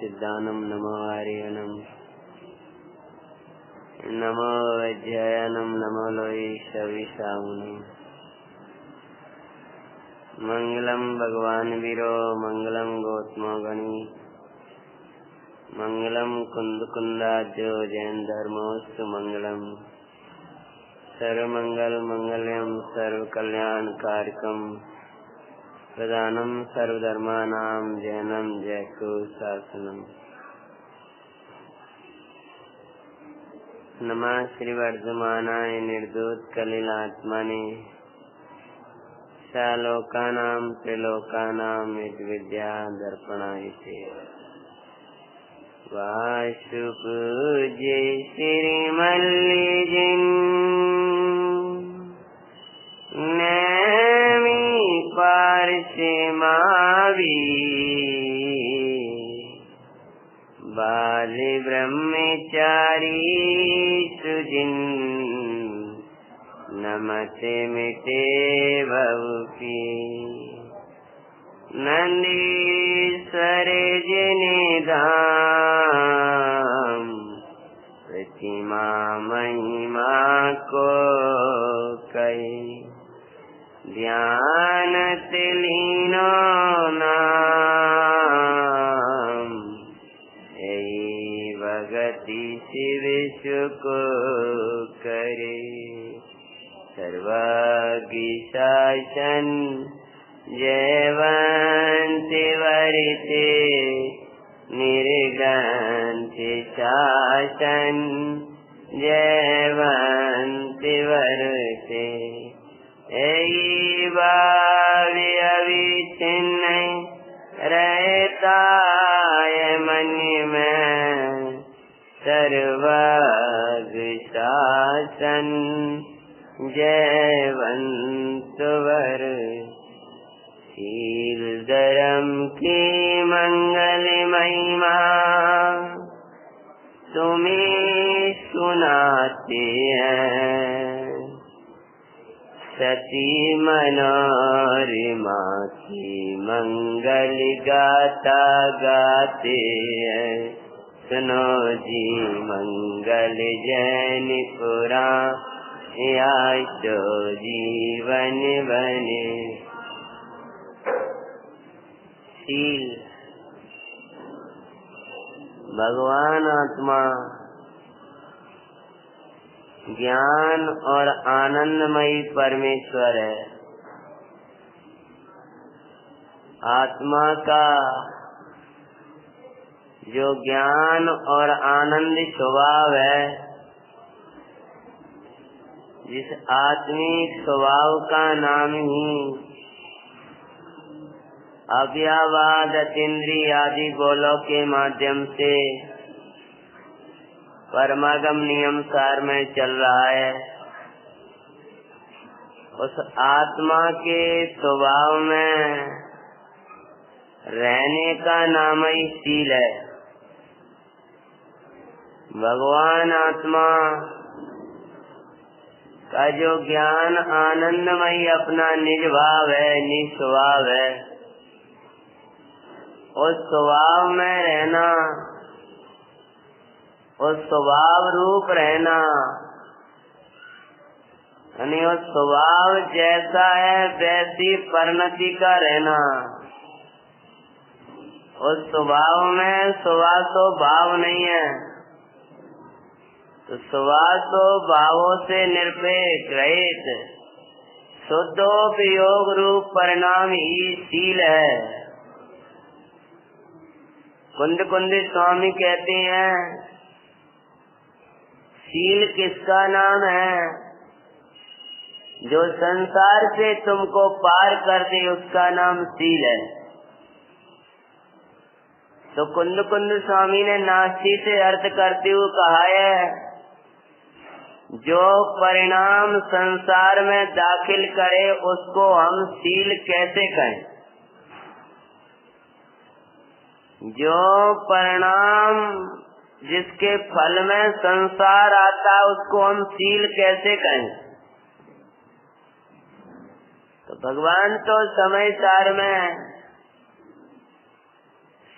सिद्धानं नमो आर्यनं नमो वैद्यायनं नमो लोये सविसामुनि। मंगलम भगवान वीरो मंगलम गौतमो गणी मंगलम कुंद कुंदाद्यो जैन धर्मोस्तु मंगलम। सर्वमंगल मंगल्यम सर्व कल्याण कारकम प्रदानम सर्वधर्मानां जैनम जयको शासनम। नमः श्री वर्धमानाय निर्दूत कलिलात्मने शालोकानां त्रिलोकानां विद्या दर्पणाय ते। वासुपूज्य श्री मल्लिजिन नैमी पार्श्वमावी बाल ब्रह्मचारी सुजिन नमते मिटे भवपी। नंदीश्वर जनिधाम प्रतिमा महिमा को कई ध्यान लीनो नाम यही भगति शिव को करे। सर्वज्ञ शासन जयवंत वरिते निर्गंत शासन जयवंत वरते। अविच्छिन्न रहता है मन में सर्वज्ञ शासन जयवंत वर। शील धर्म की मंगल महिमा तुम्हें सुनाते हैं। सती मनोरमा की मंगल गाथा गाते हैं। सुनो जी मंगल जैन पुराण तो जीवन बने। शील भगवान आत्मा ज्ञान और आनंदमयी परमेश्वर है। आत्मा का जो ज्ञान और आनंद स्वभाव है, जिस आत्मिक स्वभाव का नाम ही अव्ययवाद अतीन्द्रिय आदि गोलों के माध्यम से परमागम नियम सार में चल रहा है, उस आत्मा के स्वभाव में रहने का नाम ही शील है। भगवान आत्मा का जो ज्ञान आनंदमय अपना निज भाव है, निस्वभाव है, उस स्वभाव में रहना, उस स्वभाव रूप रहना, यानी उस स्वभाव जैसा है वैसी परिणति का रहना। उस स्वभाव में स्वभाव भाव नहीं है, तो स्वभाव भावों से निरपेक्ष रहित शुद्धोपयोग रूप परिणाम ही शील है। कुंद स्वामी कहते हैं, शील किसका नाम है? जो संसार से तुमको पार कर दे उसका नाम शील है। तो कुंद स्वामी ने नास्ति से अर्थ करते हुए कहा है, जो परिणाम संसार में दाखिल करे उसको हम शील कैसे कहें? जो परिणाम जिसके फल में संसार आता उसको हम शील कैसे कहें? तो भगवान तो समय सार में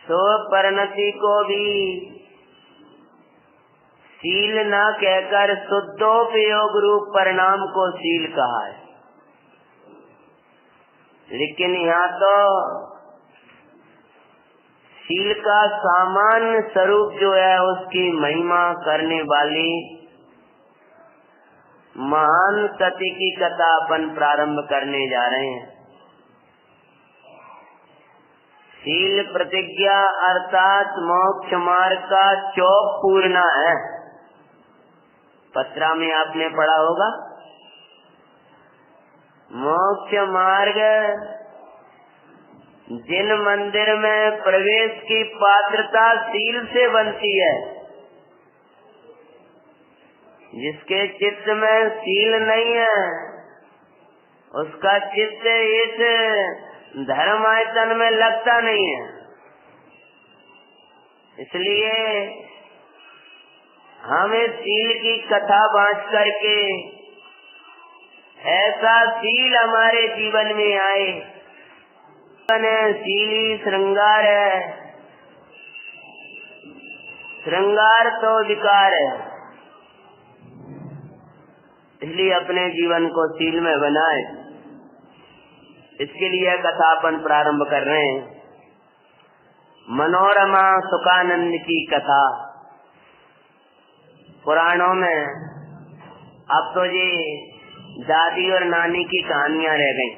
सो परिणति को भी शील न कहकर शुद्धोपयोग रूप परिणाम को शील कहा है। लेकिन यहाँ तो शील का सामान्य स्वरूप जो है उसकी महिमा करने वाली महान सती की कथा अपन प्रारंभ करने जा रहे हैं। शील प्रतिज्ञा अर्थात मोक्ष मार्ग का चौक पूर्णा है। पत्रा में आपने पढ़ा होगा, मोक्ष मार्ग जिन मंदिर में प्रवेश की पात्रता शील से बनती है, जिसके चित्त में शील नहीं है उसका चित्त इस धर्म आयतन में लगता नहीं है। इसलिए हमें शील की कथा बांट करके ऐसा शील हमारे जीवन में आए। शीली श्रृंगार है, श्रृंगार तो विकार है। इसलिए अपने जीवन को शील में बनाए, इसके लिए कथा अपन प्रारंभ कर रहे हैं। मनोरमा सुखानंद की कथा पुराणों में अब तो ये दादी और नानी की कहानियां रह गई,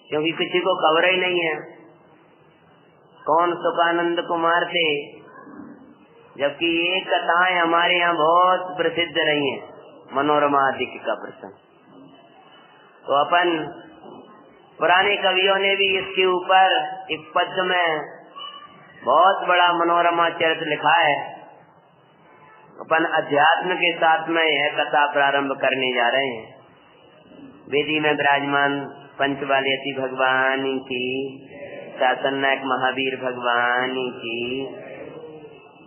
क्योंकि किसी को खबर ही नहीं है कौन सुखानंद कुमार थे, जबकि ये कथाएं हमारे यहाँ बहुत प्रसिद्ध रही हैं। मनोरमा आदि का प्रसंग तो अपन पुराने कवियों ने भी इसके ऊपर एक पद्य में बहुत बड़ा मनोरमा चरित्र लिखा है। अपन अध्यात्म के साथ में यह कथा प्रारंभ करने जा रहे हैं। वेदी में विराजमान पंचबालियती भगवान की, शासन नायक महावीर भगवान की।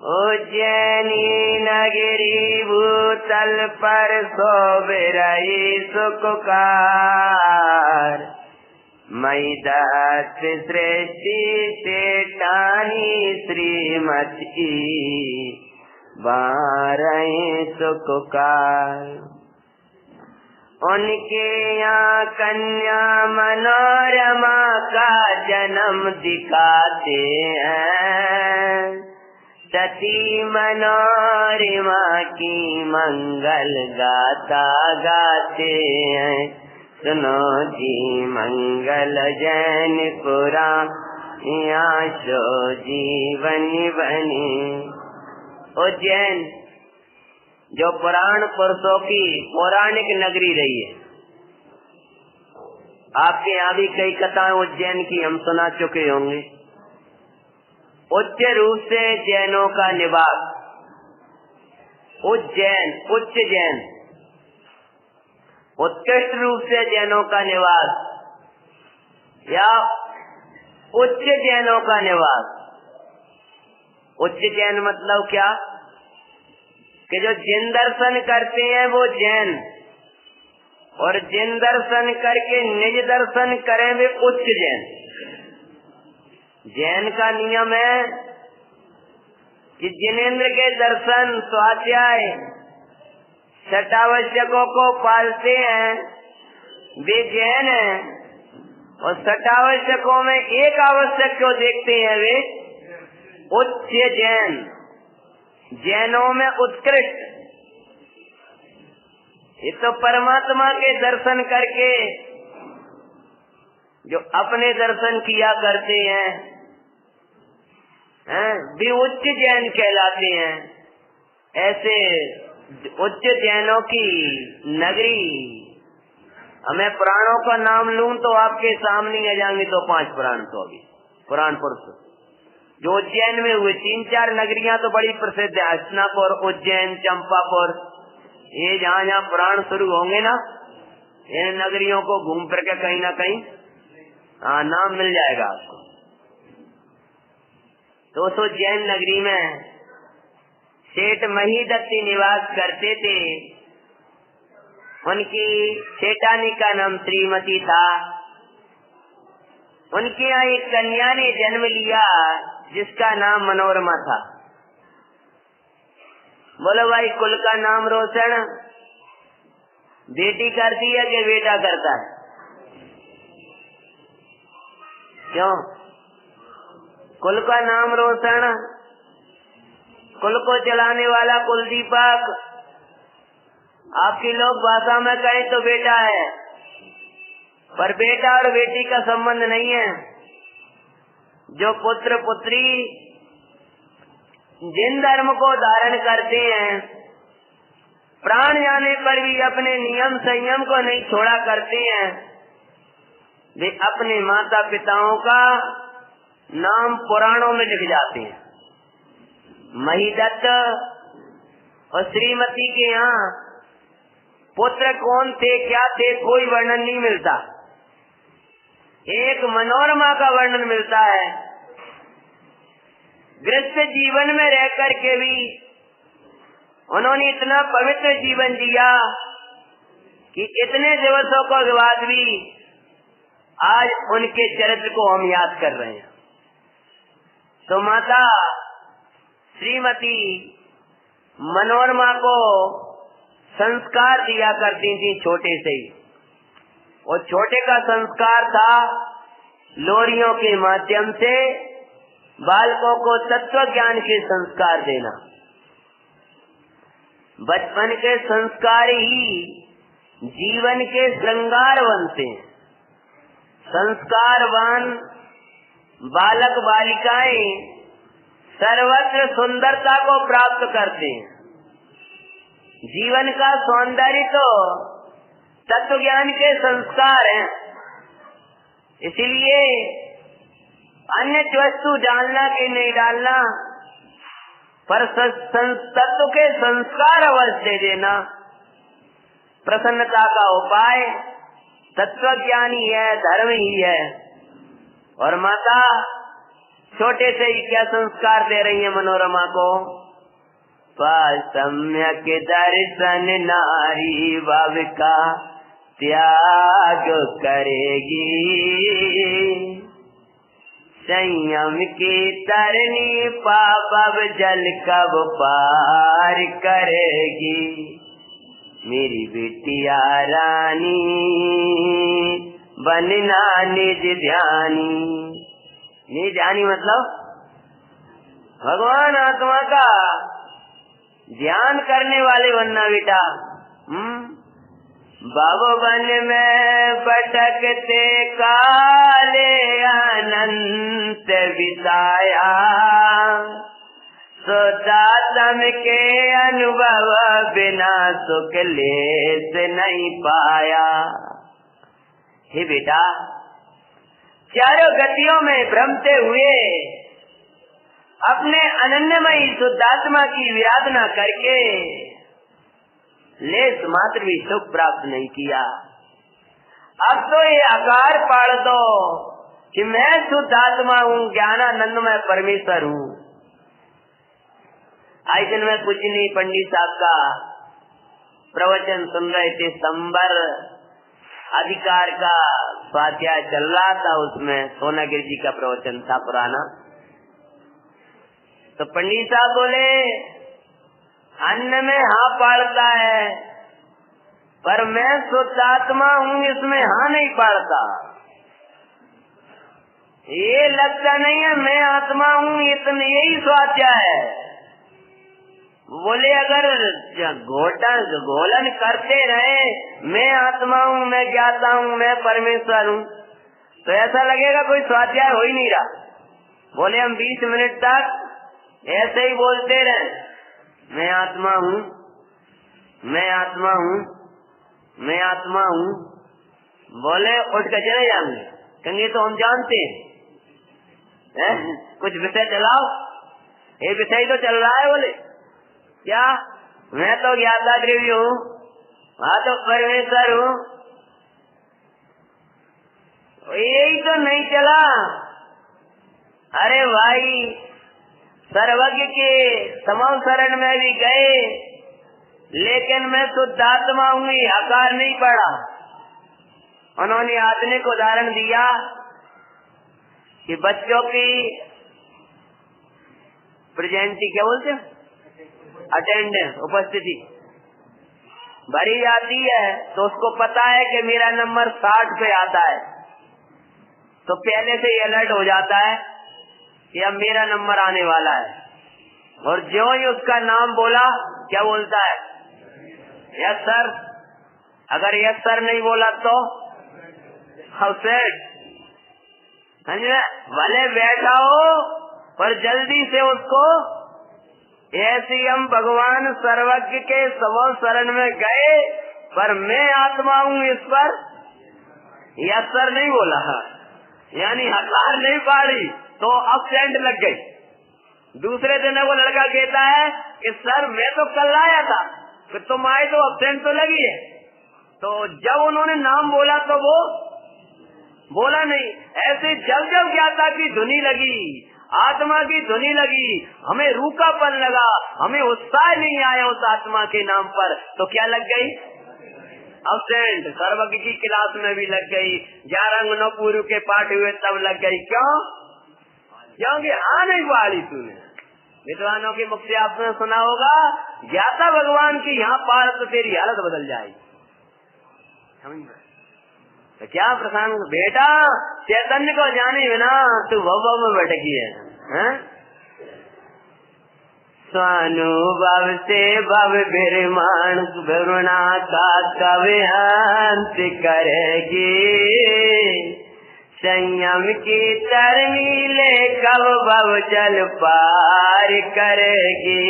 उज्जैनी नगरी भूतल पर शोभे रही सुखकार, मई दत्त सृष्टि सेठानी श्रीमती बारहे सुखकार। उनके यहाँ कन्या मनोरमा का जन्म दिखाते हैं, सती मनोरमा की मंगल गाथा गाते हैं। सुनो जी मंगल जैन पुराण शो जीवन बनी। उज्जैन जो पुराण पुरुषों की पौराणिक नगरी रही है, आपके यहाँ भी कई कथाएं उज्जैन की हम सुना चुके होंगे। उच्च रूप से जैनों का निवास, उज्जैन उच्च जैन, उत्कृष्ट रूप से जैनों का निवास या उच्च जैनों का निवास। उच्च जैन मतलब क्या कि जो जिन दर्शन करते हैं वो जैन, और जिन दर्शन करके निज दर्शन करें वे उच्च जैन। जैन का नियम है कि जिनेंद्र के दर्शन स्वाध्याय षटावश्यकों को पालते हैं वे जैन हैं, और षटावश्यकों में एक आवश्यक को देखते हैं वे उच्च जैन, जैनों में उत्कृष्ट। ये तो परमात्मा के दर्शन करके जो अपने दर्शन किया करते हैं भी उच्च जैन कहलाते हैं। ऐसे उच्च जैनों की नगरी, मैं पुराणों का नाम लूं तो आपके सामने आ जाएंगे तो 5 पुराण, तो अभी पुराण पुरुष जो उज्जैन में हुए। 3-4 नगरियां तो बड़ी प्रसिद्ध है, हस्तिनापुर, उज्जैन, चंपापुर। ये जहाँ जहाँ पुराण शुरू होंगे ना, इन नगरियों को घूम फिर के कहीं ना कहीं नाम मिल जाएगा आपको। तो उस उज्जैन नगरी में सेठ महीदत्ती निवास करते थे। उनकी सेठानी का नाम श्रीमती था। उनके यहाँ एक कन्या ने जन्म लिया जिसका नाम मनोरमा था। बोलो भाई, कुल का नाम रोशन बेटी करती है कि बेटा करता है? क्यों? कुल का नाम रोशन, कुल को चलाने वाला कुलदीपक, आपकी लोक भाषा में कहें तो बेटा है, पर बेटा और बेटी का संबंध नहीं है। जो पुत्र पुत्री जिन धर्म को धारण करते हैं, प्राण जाने पर भी अपने नियम संयम को नहीं छोड़ा करते हैं, वे अपने माता पिताओं का नाम पुराणों में लिख जाते हैं। महिदत्त और श्रीमती के यहाँ पुत्र कौन थे, क्या थे, कोई वर्णन नहीं मिलता। एक मनोरमा का वर्णन मिलता है। गृहस्थ जीवन में रह करके भी उन्होंने इतना पवित्र जीवन जिया कि इतने दिवसों के बाद भी आज उनके चरित्र को हम याद कर रहे हैं। तो माता श्रीमती मनोरमा को संस्कार दिया करती थी छोटे से ही। और छोटे का संस्कार था लोरियों के माध्यम से बालकों को तत्व ज्ञान के संस्कार देना। बचपन के संस्कार ही जीवन के श्रृंगार बनते हैं। संस्कारवान बालक बालिकाएं सर्वत्र सुंदरता को प्राप्त करते हैं। जीवन का सौंदर्य तो तत्व ज्ञान के संस्कार हैं। इसलिए अन्य वस्तु डालना कि नहीं डालना, पर तत्व के संस्कार अवश्य देना प्रसन्नता का उपाय तत्व ज्ञान ही है, धर्म ही है। और माता छोटे से ही क्या संस्कार दे रही है मनोरमा को? सम्यक दर्शन नारी भव का त्याग करेगी, संयम की तरनी पाप जल कब पार करेगी। मेरी बिटिया रानी बनना निज ध्यानी। निज ध्यानी मतलब भगवान आत्मा का ध्यान करने वाले बनना बेटा। भवन में भटकते काले अनंत बिताया, सुदातम के अनुभव बिना सुख लेस नहीं पाया। हे बेटा, चारों गतियों में भ्रमते हुए अपने अनन्यमयी शुद्धात्मा की विराधना करके लेस मात्र भी सुख प्राप्त नहीं किया। अब तो ये आकार पाड़ दो कि मैं शुद्धात्मा हूँ, ज्ञानानंद में परमेश्वर हूँ। आज दिन में कुछ नहीं, पंडित साहब का प्रवचन सुन रहे थे। संबर अधिकार का स्वाध्याय चल रहा था, उसमें सोनागिरी जी का प्रवचन था पुराना। तो पंडित साहब बोले अन्न में हाँ पड़ता है, पर मैं शुद्धात्मा हूँ, इसमें हाँ नहीं पड़ता। ये लगता नहीं है मैं आत्मा हूँ, इतने यही स्वाध्याय है। बोले अगर घोलन करते रहे मैं आत्मा हूँ, मैं ज्ञाता हूँ, मैं परमेश्वर हूँ, तो ऐसा लगेगा कोई स्वाध्याय हो ही नहीं रहा। बोले हम 20 मिनट तक ऐसे ही बोलते रहे, मैं आत्मा हूँ, मैं आत्मा हूँ, मैं आत्मा हूँ। बोले उठ कर चले जाएंगे, कहेंगे तो हम जानते हैं, कुछ विषय चलाओ। ये विषय तो चल रहा है। बोले क्या? मैं तो ज्ञाता द्रव्य हूँ, हाँ तो परमेश्वर हूँ। यही तो नहीं चला। अरे भाई, सर्वज्ञ के समम शरण में भी गए, लेकिन मैं शुद्धात्मा हूँ, आकार नहीं पड़ा। उन्होंने आत्मिक उदाहरण दिया कि बच्चों की प्रेजेंटी क्या बोलते हैं, अटेंडेंस, उपस्थिति भरी जाती है, तो उसको पता है कि मेरा नंबर 60 पे आता है, तो पहले से ही अलर्ट हो जाता है कि अब मेरा नंबर आने वाला है। और जो ही उसका नाम बोला, क्या बोलता है, यस सर। अगर यस सर नहीं बोला तो अपसेट, भले बैठा हो पर जल्दी से उसको, ऐसे हम भगवान सर्वज्ञ के समो शरण में गए, पर मैं आत्मा हूँ इस पर यस सर नहीं बोला, यानी हकार नहीं पाड़ी, तो अपसेंट लग गई। दूसरे दिन वो लड़का कहता है कि सर मैं तो कल आया था, फिर तुम आए तो अपसेंट तो लगी है। तो जब उन्होंने नाम बोला तो वो बोला नहीं। ऐसे जब जब ज्ञाता की धुनी लगी, आत्मा की धुनी लगी, हमें रूखापन लगा, हमें उत्साह नहीं आया उस आत्मा के नाम पर, तो क्या लग गई, अपसेंट। सर्वज्ञ की क्लास में भी लग गई, 11 अंगनों पूर्व के पाठ हुए तब लग गई। क्यों? क्योंकि नहीं पाड़ी तूने। विद्वानों के मुख से आपने सुना होगा, ज्ञाता भगवान की यहाँ पार तो तेरी हालत बदल जाएगी। समझ में? तो क्या प्रसंग, बेटा चैतन्य को जाने बिना तू भव में भटकी है? स्वानुभव से भव बिरमान करुणा का कवि अंत करेगी, संयम की तरनी ले कब भव जल पार करेगी।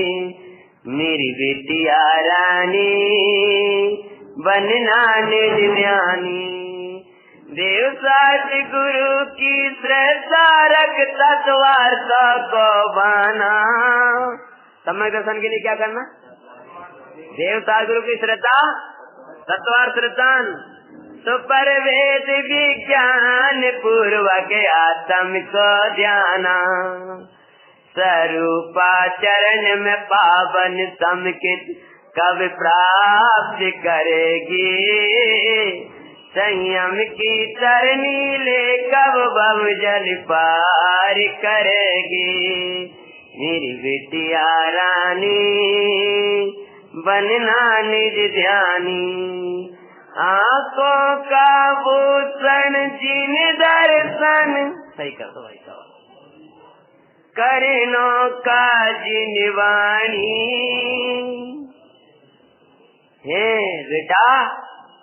मेरी बिटिया रानी बनना निज ज्ञानी, देव साच गुरु की श्रद्धा रख तत्वार्थ को बाना। समय दर्शन के लिए क्या करना, देव साच गुरु की श्रद्धा, तत्वार्थ श्रद्धान, सुपर वेद विज्ञान पूर्वक आत्म को ध्याना। स्वरूपा चरण में पावन समकित कब प्राप्त करेगी, संयम की तरनी ले कब भव जल पार करेगी। मेरी बिटिया रानी बनना निज ध्यानी, आंखों का भूषण जिन दर्शन, सही कर दो भाई साहब, करणों का जिन वाणी। हे बेटा,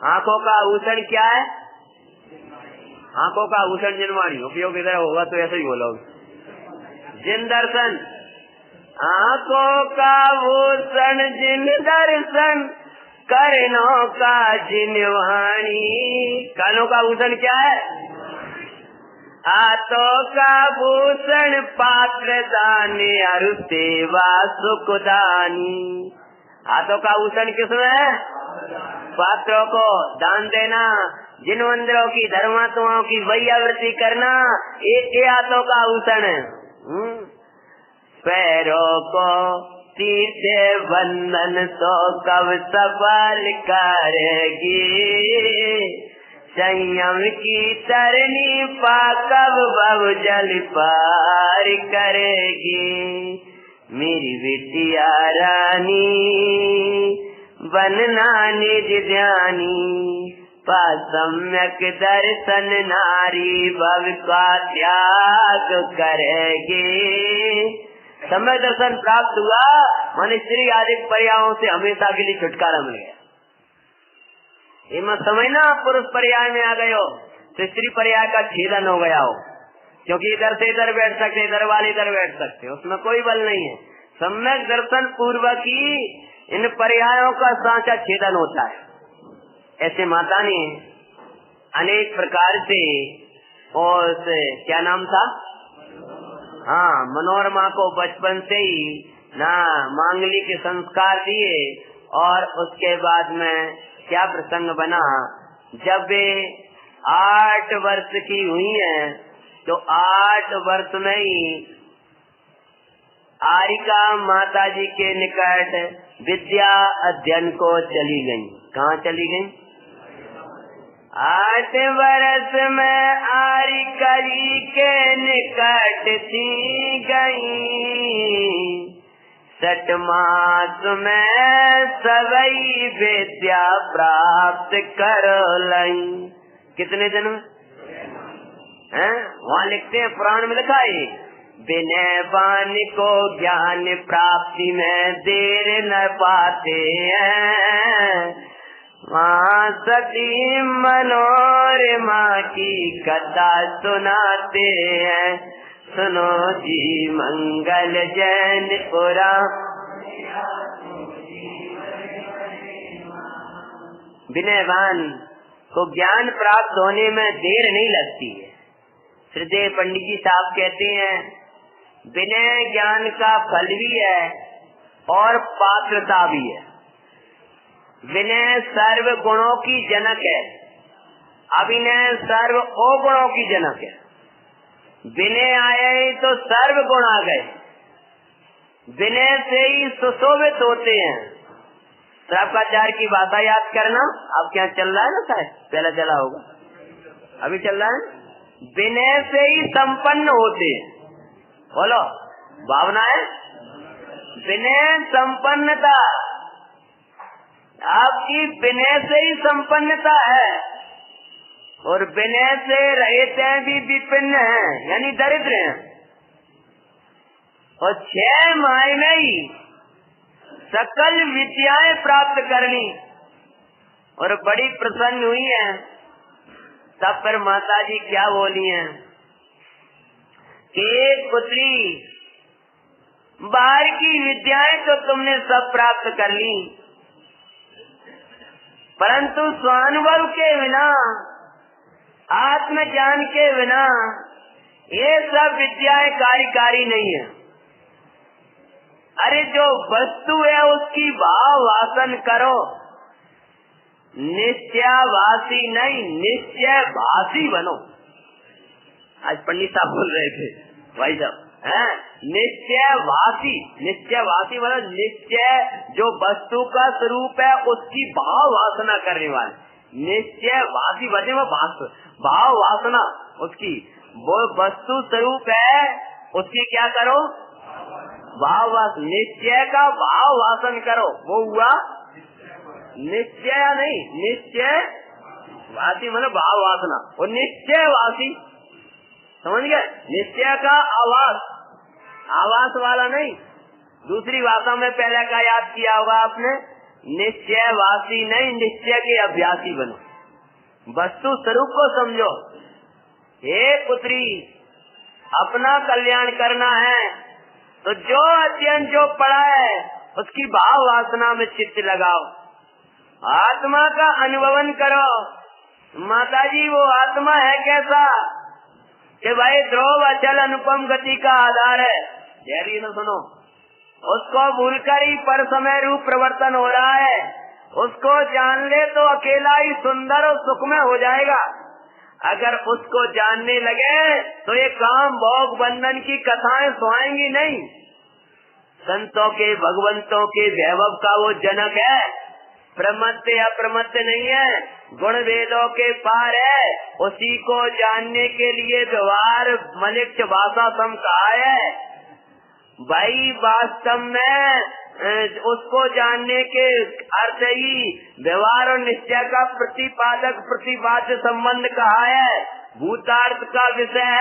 आंखों का आभूषण क्या है, आंखों का आभूषण जिनवाणी। उपयोग इधर होगा तो ऐसे ही बोलोगे, जिन दर्शन। आंखों का आभूषण जिन दर्शन, कर्णों का जिनवाणी। कानों का आभूषण क्या है, हाथों का भूषण पात्र दाने अरु सेवा सुखदानी। हाथों का आभूषण किसमें है, पात्रों को दान देना, जिन मंदिरों की धर्मात्माओं की वही आवृत्ति करना, एक हाथों का आभूषण है। पैरों को तीर्थे बंधन तो कब सफल करेगी, संयम की तरनी पा कब भव जल पार करेगी। मेरी बिटिया रानी बनना निज ध्यानी, पा सम्यक दर्शन नारी भव का त्याग करेगी। समय दर्शन प्राप्त हुआ मन स्त्री आदि पर्यायों से हमेशा के लिए छुटकारा मिल गया। ये मत समझना पुरुष पर्याय में आ गए हो तो स्त्री पर्याय का छेदन हो गया हो, क्योंकि इधर से इधर बैठ सकते, इधर वाले इधर बैठ सकते, उसमें कोई बल नहीं है। सम्यक दर्शन पूर्वक ही इन पर्यायों का सांचा छेदन होता है। ऐसे माता ने अनेक प्रकार से, और क्या नाम था, मनोरमा को बचपन से ही ना मांगलिक संस्कार दिए, और उसके बाद में क्या प्रसंग बना, जब वे 8 वर्ष की हुई हैं तो 8 वर्ष में ही आरिका माता जी के निकट विद्या अध्ययन को चली गई। कहाँ चली गई? 8 बरस में आरी करी के निकट थी गई, 6 मास में सवई विद्या प्राप्त कर लई। कितने दिन में? वहाँ लिखते हैं, पुराण में लिखा है, विनय वाणी को ज्ञान प्राप्ति में देर न पाते हैं, माँ सती मनोरमा की कथा सुनाते हैं, सुनो जी मंगल जैन पुरा। विनयवान को ज्ञान प्राप्त होने में देर नहीं लगती है। श्रीदेव पंडित जी साहब कहते हैं, विनय ज्ञान का फल भी है और पात्रता भी है। विनय सर्व गुणों की जनक है, अभिनय सर्व अवगुणों की जनक है। विनय आए तो सर्व गुण आ गए, विनय से ही सुशोभित होते हैं। श्रावकाचार्य की भाषा याद करना। अब क्या चल रहा है ना, शायद पहले चला होगा, अभी चल रहा है। विनय से ही संपन्न होते हैं। बोलो, भावना है विनय संपन्नता, आपकी विनय से ही संपन्नता है। और विनय से रहित हैं भी विपिन्न हैं, यानी दरिद्र हैं। और 6 माह में ही सकल विद्याएं प्राप्त कर ली और बड़ी प्रसन्न हुई हैं। तब पर माता जी क्या बोली हैं कि पुत्री, बाहर की विद्याएं तो तुमने सब प्राप्त कर ली, परंतु स्वानुभव के बिना, आत्म ज्ञान के बिना ये सब विद्याएं कार्यकारी नहीं है। अरे जो वस्तु है उसकी भाव वासन करो, निश्चयवासी नहीं निश्चय भाषी बनो। आज पंडित साहब बोल रहे थे भाई साहब, निश्चयवासी बनो। निश्चय जो वस्तु का स्वरूप है उसकी भाव वासना करने वाले निश्चयवासी बने। वो भाव वासना उसकी, वो वस्तु स्वरूप है उसकी क्या करो, भाव वासन। निश्चय का भाव वासन करो, वो हुआ निश्चय नहीं, निश्चय वासी मतलब भाव वासना। और निश्चय वासी, समझ गए? निश्चय का आवास वाला नहीं। दूसरी भाषा में पहले का याद किया होगा आपने, निश्चय वासी नहीं, निश्चय के अभ्यासी बनो। वस्तु स्वरूप को समझो। हे पुत्री, अपना कल्याण करना है तो जो अध्ययन जो पढ़ा है उसकी भाव वासना में चित्त लगाओ, आत्मा का अनुभवन करो। माताजी वो आत्मा है कैसा कि भाई ध्रुव अचल अनुपम गति का आधार है। गहरी न सुनो, उसको भूलकर ही पर समय रूप प्रवर्तन हो रहा है। उसको जान ले तो अकेला ही सुंदर और सुखमय हो जाएगा। अगर उसको जानने लगे तो ये काम भोग बंधन की कथाएं सुहाएंगी नहीं। संतों के भगवंतों के वैभव का वो जनक है, प्रमत्त या प्रमत्त नहीं है, गुण वेदों के पार है। उसी को जानने के लिए व्यवहार मलिक्ष भाषा सम कहा है। भाई वास्तव में उसको जानने के अर्थ ही व्यवहार और निश्चय का प्रतिपादक प्रतिपाद्य संबंध कहा है, भूतार्थ का विषय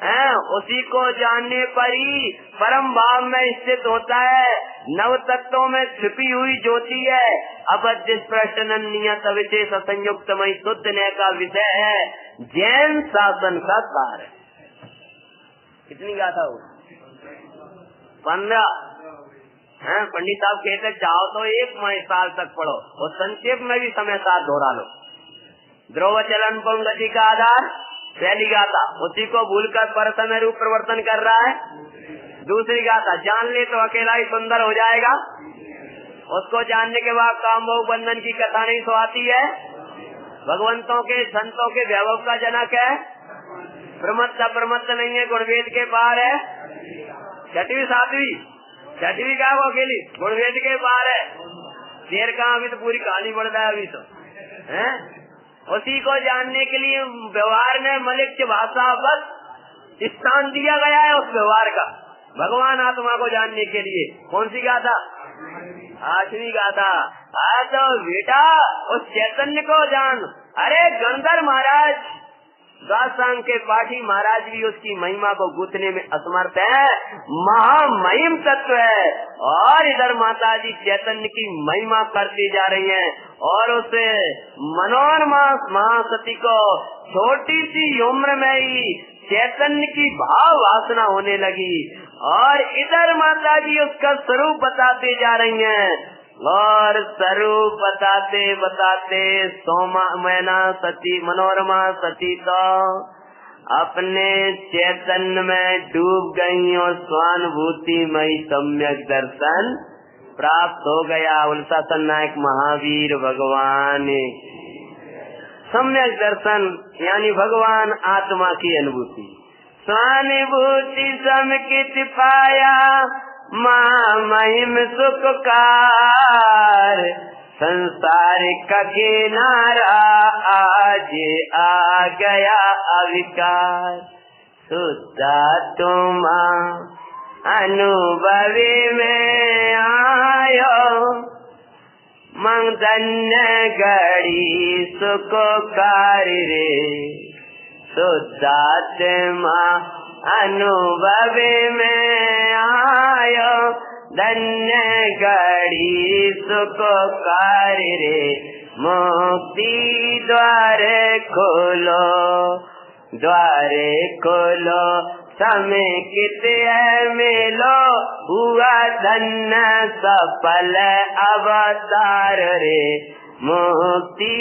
है। उसी को जानने पर ही परम भाव में स्थित होता है, नव तत्वों में छिपी हुई ज्योति है। अब जिस प्रश्न नियत विशेष संयुक्त मई शुद्ध न्याय का विषय है, जैन शासन का सार है। कितनी गाथा हो? 15। पंडित साहब कहते चाहो तो 1 साल तक पढ़ो और संक्षेप में भी समय साथ दोहरा लो। ध्रुव चलन गति का आधार पहली गाथा, उसी को भूलकर पर समय रूप प्रवर्तन कर रहा है। दूसरी गाथा, जान ले तो अकेला ही सुंदर हो जाएगा। उसको जानने के बाद काम भोग बंधन की कथा नहीं सुहाती है। भगवंतों के संतों के वैभव का जनक है, प्रमत्त नहीं है, गुणवेद के पार है। 6वीं 7वीं 6वीं का वो अकेली गुणवेद के पार है। शेर कहाँ, अभी तो पूरी कहानी बढ़ रहा है अभी तो है। उसी को जानने के लिए व्यवहार में मलिक भाषा बस स्थान दिया गया है उस व्यवहार का। भगवान आत्मा को जानने के लिए कौन सी गाथा? 8वीं गाथा। तो बेटा उस चैतन्य को जान। अरे गंधर्व महाराज, द्वादशांग के पाठी महाराज भी उसकी महिमा को गूंथने में असमर्थ है, महामहिम तत्व है। और इधर माता जी चैतन्य की महिमा करती जा रही हैं और उसे मनोरमा महासती को छोटी सी उम्र में ही चैतन्य की भाव वासना होने लगी। और इधर माता जी उसका स्वरूप बताते जा रही हैं और स्वरूप बताते बताते सोमा मैना सती मनोरमा सती तो अपने चैतन्य में डूब गई और स्वानुभूति मई सम्यक दर्शन प्राप्त हो गया। उल्लासन नायक महावीर भगवान सम्यक दर्शन यानी भगवान आत्मा की अनुभूति। स्वानुभूति समकित पाया महिम सुखकार, संसार का किनारा आज आ गया अविकार। सुधा तुम अनुभवी में आयो, मंगधन्य घड़ी सुखकार रे। सुधात्मा अनुभवी में आयो, धन्य घड़ी सुखकार रे। मुक्ति द्वारे खोलो, द्वारे खोलो, समय किते मिलो, हुआ धन्य सफल अवतार रे। मुक्ति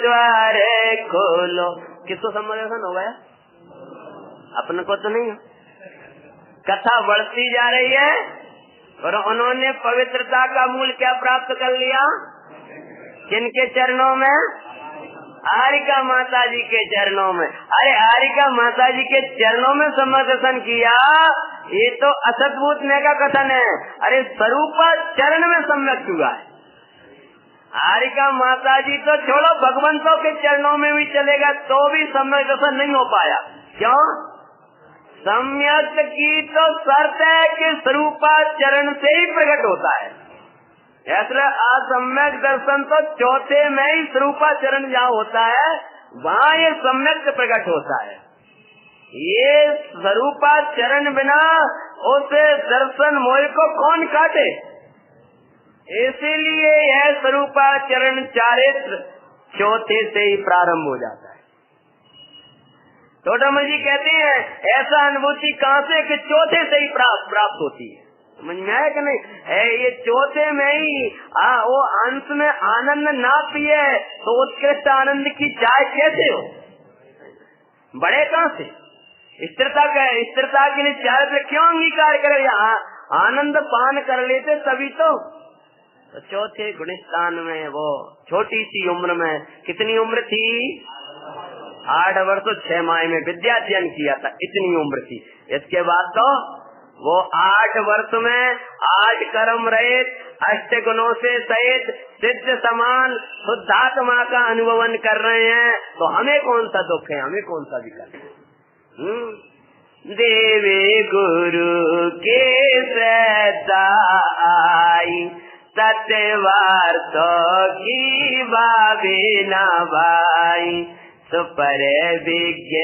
द्वारे खोलो। किसको समाधान हो गया? अपने को तो नहीं। कथा बढ़ती जा रही है और उन्होंने पवित्रता का मूल क्या प्राप्त कर लिया? किनके चरणों में? हारिका माता जी के चरणों में। अरे हारिका माता जी के चरणों में समर्पण किया, ये तो असद्भुत में का कथन है। अरे स्वरूप चरण में सम्यक हुआ है। हारिका माता जी तो छोड़ो, भगवंतों के चरणों में भी चलेगा तो भी सम्यक दर्शन नहीं हो पाया। क्यों? सम्यक की तो शर्त है कि स्वरूपा चरण से ही प्रकट होता है। ऐसा असम्यक दर्शन तो चौथे में ही स्वरूपा चरण जहाँ होता है वहाँ ये सम्यक प्रकट होता है। ये स्वरूपा चरण बिना उस दर्शन मोह को कौन काटे? इसीलिए यह स्वरूपा चरण चारित्र चौथे से ही प्रारंभ हो जाता है। टोटम जी कहते हैं ऐसा अनुभूति कहाँ से कि चौथे से ही प्राप्त होती है। समझ में आया कि नहीं? है ये चौथे में ही वो अंश में आनंद ना पिए तो उत्कृष्ट आनंद की चाय कैसे हो? बड़े कहाँ से? स्थिरता के लिए चाय पे क्यों अंगीकार करे? आनंद पान कर लेते तभी तो चौथे गुणस्थान में वो छोटी सी उम्र में, कितनी उम्र थी? 8 वर्ष 6 माह में विद्याध्ययन किया था, इतनी उम्र थी। इसके बाद तो वो 8 वर्ष में 8 कर्म रहित 8 गुणों से सहित सिद्ध समान शुद्धात्मा का अनुभवन कर रहे हैं। तो हमें कौन सा दुख है? हमें कौन सा विकल्प है? देवे गुरु के सदा आई, सत्यवार्तो की भावे न भाई। सुपर विज्ञ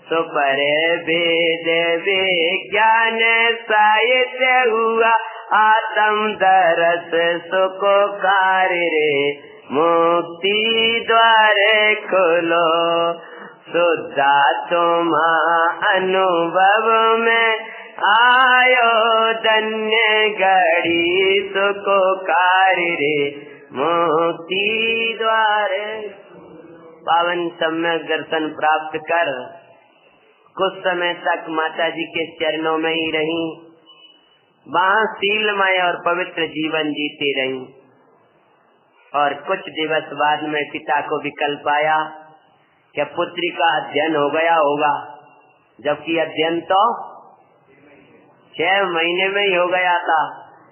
सुपर वेद विज्ञान साहित्य हुआ, आत्म दरस सुखकार रे। मुक्ति द्वारे खोलो, सुधा तुम अनुभव में आयो, धन्य घड़ी सुखकार रे। मुक्ति द्वारे पावन सम्यक दर्शन प्राप्त कर कुछ समय तक माता जी के चरणों में ही रही, वहाँ शीलमय और पवित्र जीवन जीती रही। और कुछ दिवस बाद में पिता को विकल्प आया कि पुत्री का अध्ययन हो गया होगा, जबकि अध्ययन तो 6 महीने में ही हो गया था।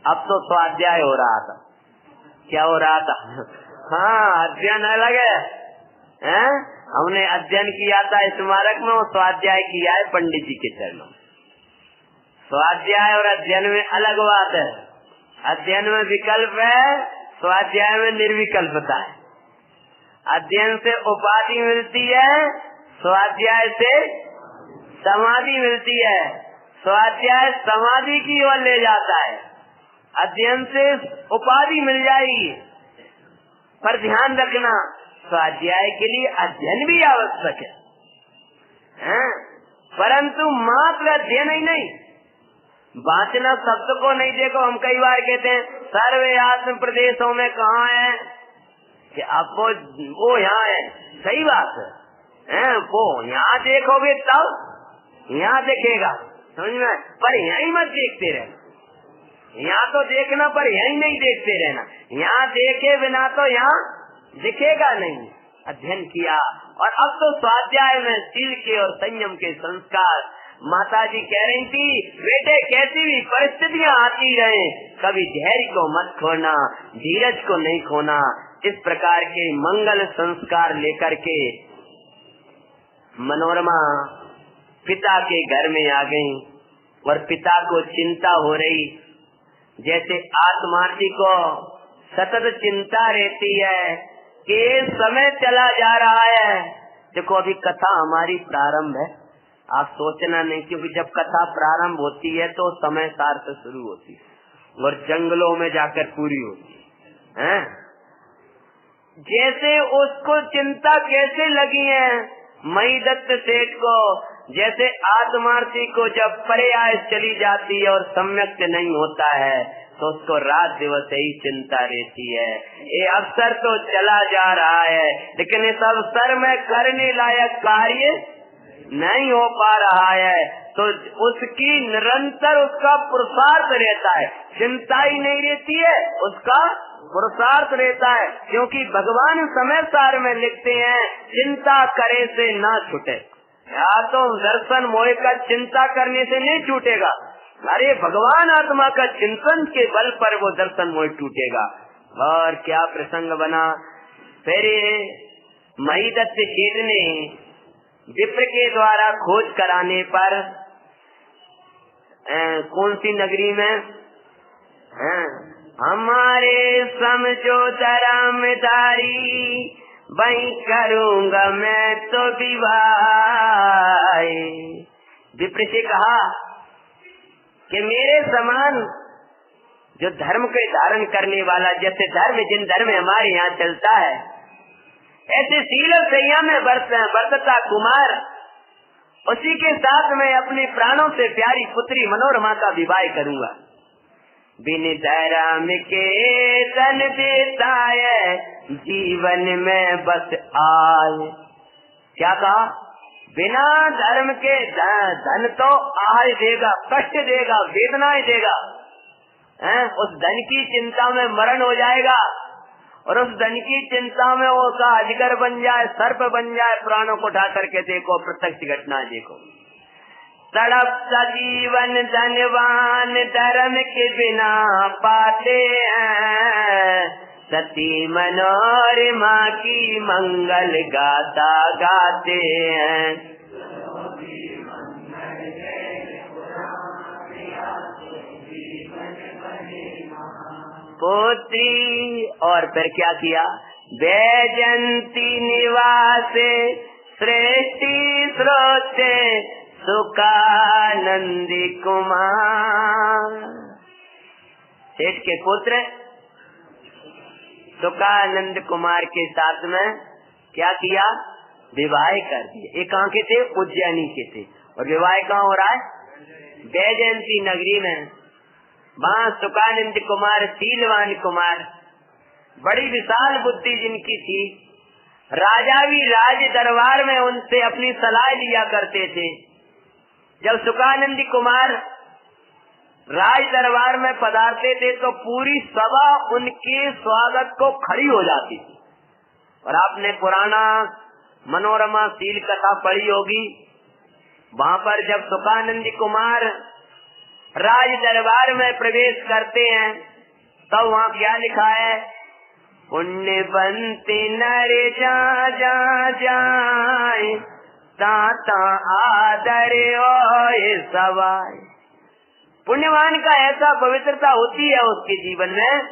अब तो स्वाध्याय हो रहा था। क्या हो रहा था? हाँ, अध्ययन अलग है, हैं? हमने अध्ययन किया था स्मारक में, और स्वाध्याय किया है पंडित जी के चरणों। स्वाध्याय और अध्ययन में अलग बात है। अध्ययन में विकल्प है, स्वाध्याय में निर्विकल्पता है। अध्ययन से उपाधि मिलती है, स्वाध्याय से समाधि मिलती है। स्वाध्याय समाधि की ओर ले जाता है, अध्ययन से उपाधि मिल जाएगी। पर ध्यान रखना, स्वाध्याय के लिए अध्ययन भी आवश्यक है, परंतु मात्र अध्ययन ही नहीं। वाचना शब्द को नहीं देखो, हम कई बार कहते हैं सर्वे आत्म प्रदेशों में कहाँ है कि आपको वो यहाँ है, सही बात है, वो यहाँ देखोगे तब यहाँ देखेगा, समझ में, पर यहीं मत देखते रहना। यहाँ तो देखना, पर यहीं नहीं देखते रहना। यहाँ देखे बिना तो यहाँ दिखेगा नहीं। अध्ययन किया, और अब तो स्वाध्याय में शील के और संयम के संस्कार। माता जी कह रही थी, बेटे कैसी भी परिस्थितियाँ आती रहे, कभी धैर्य को मत खोना, धीरज को नहीं खोना। इस प्रकार के मंगल संस्कार लेकर के मनोरमा पिता के घर में आ गई, और पिता को चिंता हो रही, जैसे आत्मार्थी को सतत चिंता रहती है कि समय चला जा रहा है। देखो अभी कथा हमारी प्रारंभ है, आप सोचना नहीं, क्योंकि जब कथा प्रारंभ होती है तो समय सार से शुरू होती है और जंगलों में जाकर पूरी होती है। जैसे उसको चिंता कैसे लगी है मई दत्त सेठ को, जैसे आत्मार्थी को जब पर्याय चली जाती है और सम्यक नहीं होता है तो उसको रात दिवस यही चिंता रहती है। ये अवसर तो चला जा रहा है, लेकिन इस अवसर में करने लायक कार्य नहीं हो पा रहा है, तो उसकी निरंतर उसका पुरुषार्थ रहता है। चिंता ही नहीं रहती है, उसका पुरुषार्थ रहता है। क्योंकि भगवान समय सार में लिखते हैं, चिंता करे से ना छूटे। या तो दर्शन मोह का चिंता करने से नहीं छूटेगा, अरे भगवान आत्मा का चिंतन के बल पर वो दर्शन मोह टूटेगा। और क्या प्रसंग बना। फिर मई दत्त सेठ ने विप्र के द्वारा खोज कराने पर कौन सी नगरी में, हमारे समझो धर्मधारी वही करूंगा मैं तो विवाह। विप्र से कहा कि मेरे समान जो धर्म को धारण करने वाला, जैसे धर्म जिन धर्म हमारे यहाँ चलता है, ऐसे शील संयम में बरतता कुमार, उसी के साथ मैं अपने प्राणों से प्यारी पुत्री मनोरमा का विवाह करूंगा। बिन धर्म के धन देता है जीवन में बस आए। क्या कहा? बिना धर्म के धन तो आय देगा, कष्ट देगा, वेदनाएं देगा। उस धन की चिंता में मरण हो जाएगा, और उस धन की चिंता में वो का अजगर बन जाए, सर्प बन जाए। प्राणों को उठा करके देखो, प्रत्यक्ष घटना देखो। तड़पता जीवन धनवान धर्म के बिना पाते हैं, सती मनोरमा की मंगल गाथा गाते हैं। पुत्री, और फिर क्या किया? वैजंती निवासे सृष्टि स्रोते सुखानंदी कुमार। सेठ के पुत्र सुखानंद कुमार के साथ में क्या किया? विवाह कर दिया। ये कहाँ के थे? उज्जैनी के थे। और विवाह कहाँ हो रहा है? वैजयंती नगरी में। वहाँ सुखानंद कुमार शीलवान कुमार, बड़ी विशाल बुद्धि जिनकी थी, राजा भी राज दरबार में उनसे अपनी सलाह लिया करते थे। जब सुखानंद कुमार राज दरबार में पधारते थे तो पूरी सभा उनके स्वागत को खड़ी हो जाती थी। और आपने पुराना मनोरमा शील कथा पढ़ी होगी। वहाँ पर जब सुखानंद कुमार राज दरबार में प्रवेश करते हैं तो वहाँ क्या लिखा है? पुण्य बनते नर जा जा जाए, ताता आदर ओए सवाए। पुण्यवान का ऐसा पवित्रता होती है उसके जीवन में,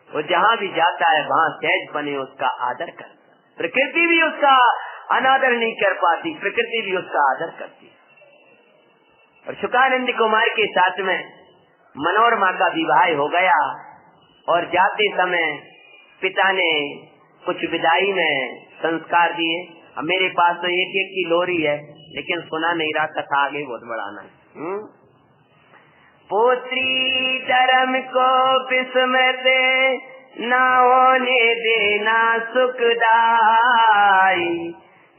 वो जहाँ भी जाता है वहाँ सहज बने उसका आदर करता। प्रकृति भी उसका अनादर नहीं कर पाती, प्रकृति भी उसका आदर करती। और शुकानंद कुमार के साथ में मनोरमा का विवाह हो गया और जाते समय पिता ने कुछ विदाई में संस्कार दिए। अब मेरे पास तो एक एक की लोरी है, लेकिन सुना नहीं रहा, कथा आगे बहुत बढ़ाना। पोत्री धर्म को विस्मृत न होने देना सुखदाई,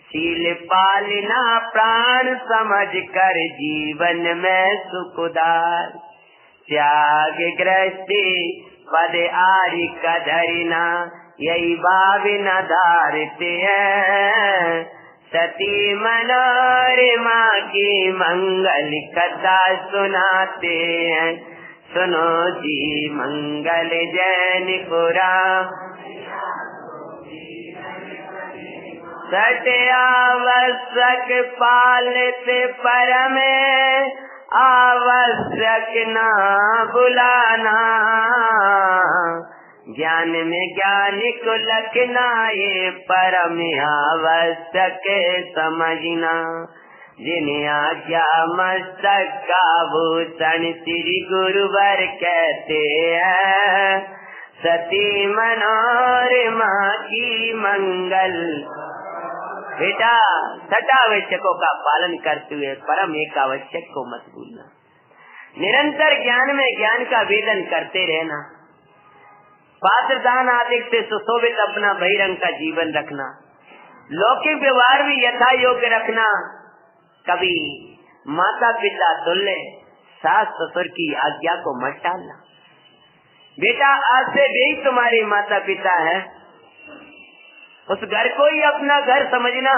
शील पालना प्राण समझ कर जीवन में सुखदार, त्याग ग्रस्ती पद आरी का धरना यही भावना धारते हैं। सती मनोरमा की मंगल कथा सुनाते हैं, सुनो जी मंगल जैन पुराण। सत्य आवश्यक पालते परम आवश्यक ना बुलाना, ज्ञान में ज्ञान को लखना ये परम आवश्यक समझना। जिन्हें आज्ञा मस्तक का भूषण श्री गुरुवर कहते हैं, सती मनोरमा की मंगल। बेटा छठा आवश्यकों का पालन करते हुए परम एक आवश्यक को मत भूलना। निरंतर ज्ञान में ज्ञान का वेदन करते रहना। पात्र दान आदि से सुशोभित अपना बहिरंग का जीवन रखना। लौकिक व्यवहार भी यथा योग्य रखना। कभी माता पिता तुल्य सास ससुर की आज्ञा को मत टालना। बेटा आज से भी तुम्हारे माता पिता है, उस घर को ही अपना घर समझना।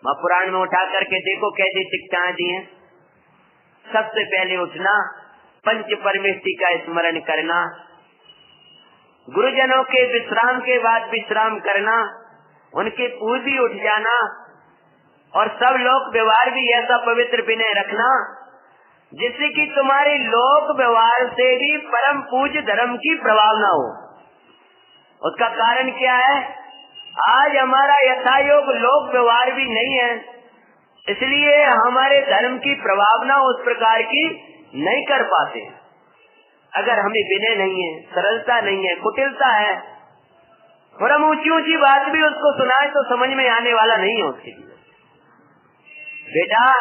महापुराण में उठा करके देखो कैसी शिक्षाएं दी हैं। सबसे पहले उठना, पंच परमेष्टि का स्मरण करना, गुरुजनों के विश्राम के बाद विश्राम करना, उनके पूर्व ही उठ जाना, और सब लोक व्यवहार भी ऐसा पवित्र विनय रखना जिससे कि तुम्हारे लोक व्यवहार से भी परम पूज्य धर्म की प्रभाव न हो। उसका कारण क्या है? आज हमारा यथायोग लोक व्यवहार भी नहीं है, इसलिए हमारे धर्म की प्रभावना उस प्रकार की नहीं कर पाते। अगर हमें विनय नहीं है, सरलता नहीं है, कुटिलता है, और हम ऊंची ऊंची बात भी उसको सुनाए तो समझ में आने वाला नहीं है उसके लिए। बेटा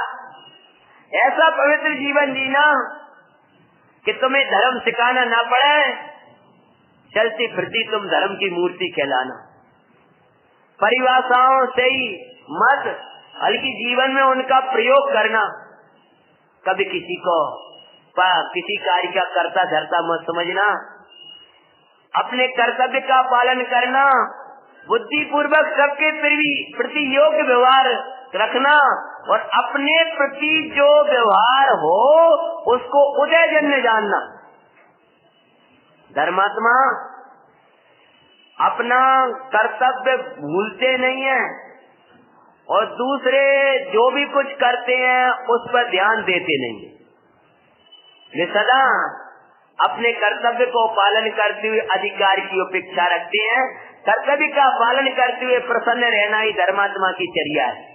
ऐसा पवित्र जीवन जीना कि तुम्हें धर्म सिखाना ना पड़े, चलती फिरती तुम धर्म की मूर्ति कहलाना। परिभाषाओं से ही मत, हल्की जीवन में उनका प्रयोग करना। कभी किसी को किसी कार्य का कर्ता धर्ता मत समझना। अपने कर्तव्य का पालन करना, बुद्धि पूर्वक सबके प्रति योग्य व्यवहार रखना, और अपने प्रति जो व्यवहार हो उसको उदय जन्य जानना। धर्मात्मा अपना कर्तव्य भूलते नहीं है, और दूसरे जो भी कुछ करते हैं उस पर ध्यान देते नहीं है। वे सदा अपने कर्तव्य को पालन करते हुए अधिकार की उपेक्षा रखते हैं। कर्तव्य का पालन करते हुए प्रसन्न रहना ही धर्मात्मा की चर्या है।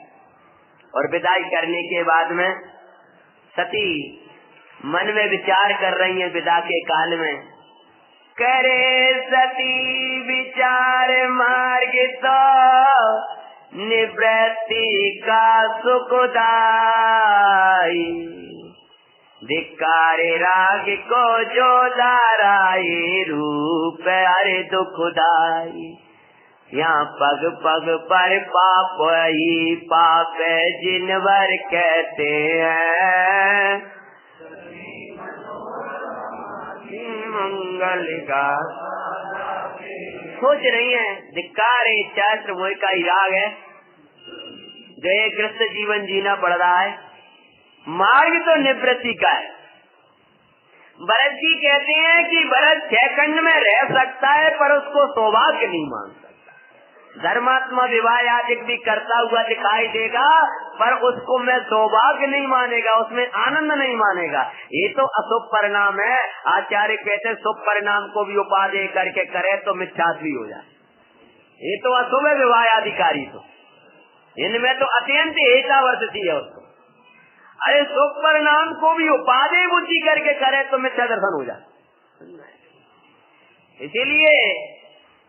और विदाई करने के बाद में सती मन में विचार कर रही है विदा के काल में, करे सती विचार मार्ग तो निवृत्ति का सुखदाई, धिक्कारे राग को जो दाराए रूप अरे दुखदाई। यहाँ पग पग पर पाप ही पाप जिनवर कहते हैं, मंगल का सोच रही है। धिक्कारे चैत्र मोह का ही राग है, जो एक ग्रस्त जीवन जीना पड़ रहा है। मार्ग तो निवृत्ति का है, भरत जी कहते हैं कि भरत 6 खंड में रह सकता है पर उसको सौभाग्य नहीं मान सकता। धर्मात्मा विवाह आदि भी करता हुआ दिखाई देगा पर उसको मैं सौभाग्य नहीं मानेगा, उसमें आनंद नहीं मानेगा। ये तो अशुभ परिणाम है। आचार्य कहते हैं शुभ परिणाम को भी उपादेय करके करे तो मिथ्यात्वी हो जाए। ये तो अशुभ है विवाह अधिकारी, तो इनमें तो अत्यंत एकावर्ती है उसको। अरे शुभ परिणाम को भी उपादेय बुद्धि करके करे तो मिथ्या दर्शन हो जाए। इसीलिए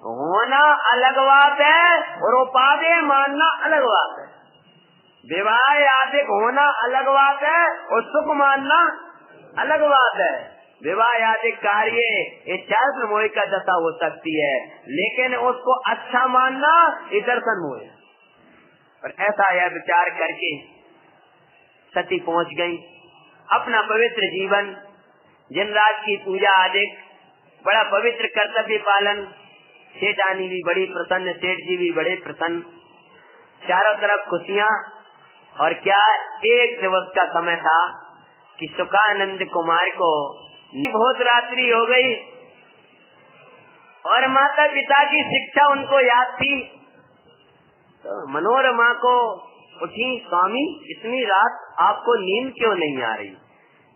होना अलग बात है और उपादेय मानना अलग बात है। विवाह आदि होना अलग बात है और सुख मानना अलग बात है। विवाह आदि कार्य इच्छा मोह का दशा हो सकती है, लेकिन उसको अच्छा मानना ये दर्शन मोह है। और ऐसा यह विचार करके सती पहुंच गई। अपना पवित्र जीवन, जिन रात की पूजा आदि, बड़ा पवित्र कर्तव्य पालन। सेठानी भी बड़ी प्रसन्न, सेठ जी भी बड़े प्रसन्न, चारों तरफ खुशियाँ। और क्या एक दिवस का समय था कि सुखानंद कुमार को बहुत रात्रि हो गई और माता पिता की शिक्षा उनको याद थी। तो मनोरमा को उठी, स्वामी इतनी रात आपको नींद क्यों नहीं आ रही?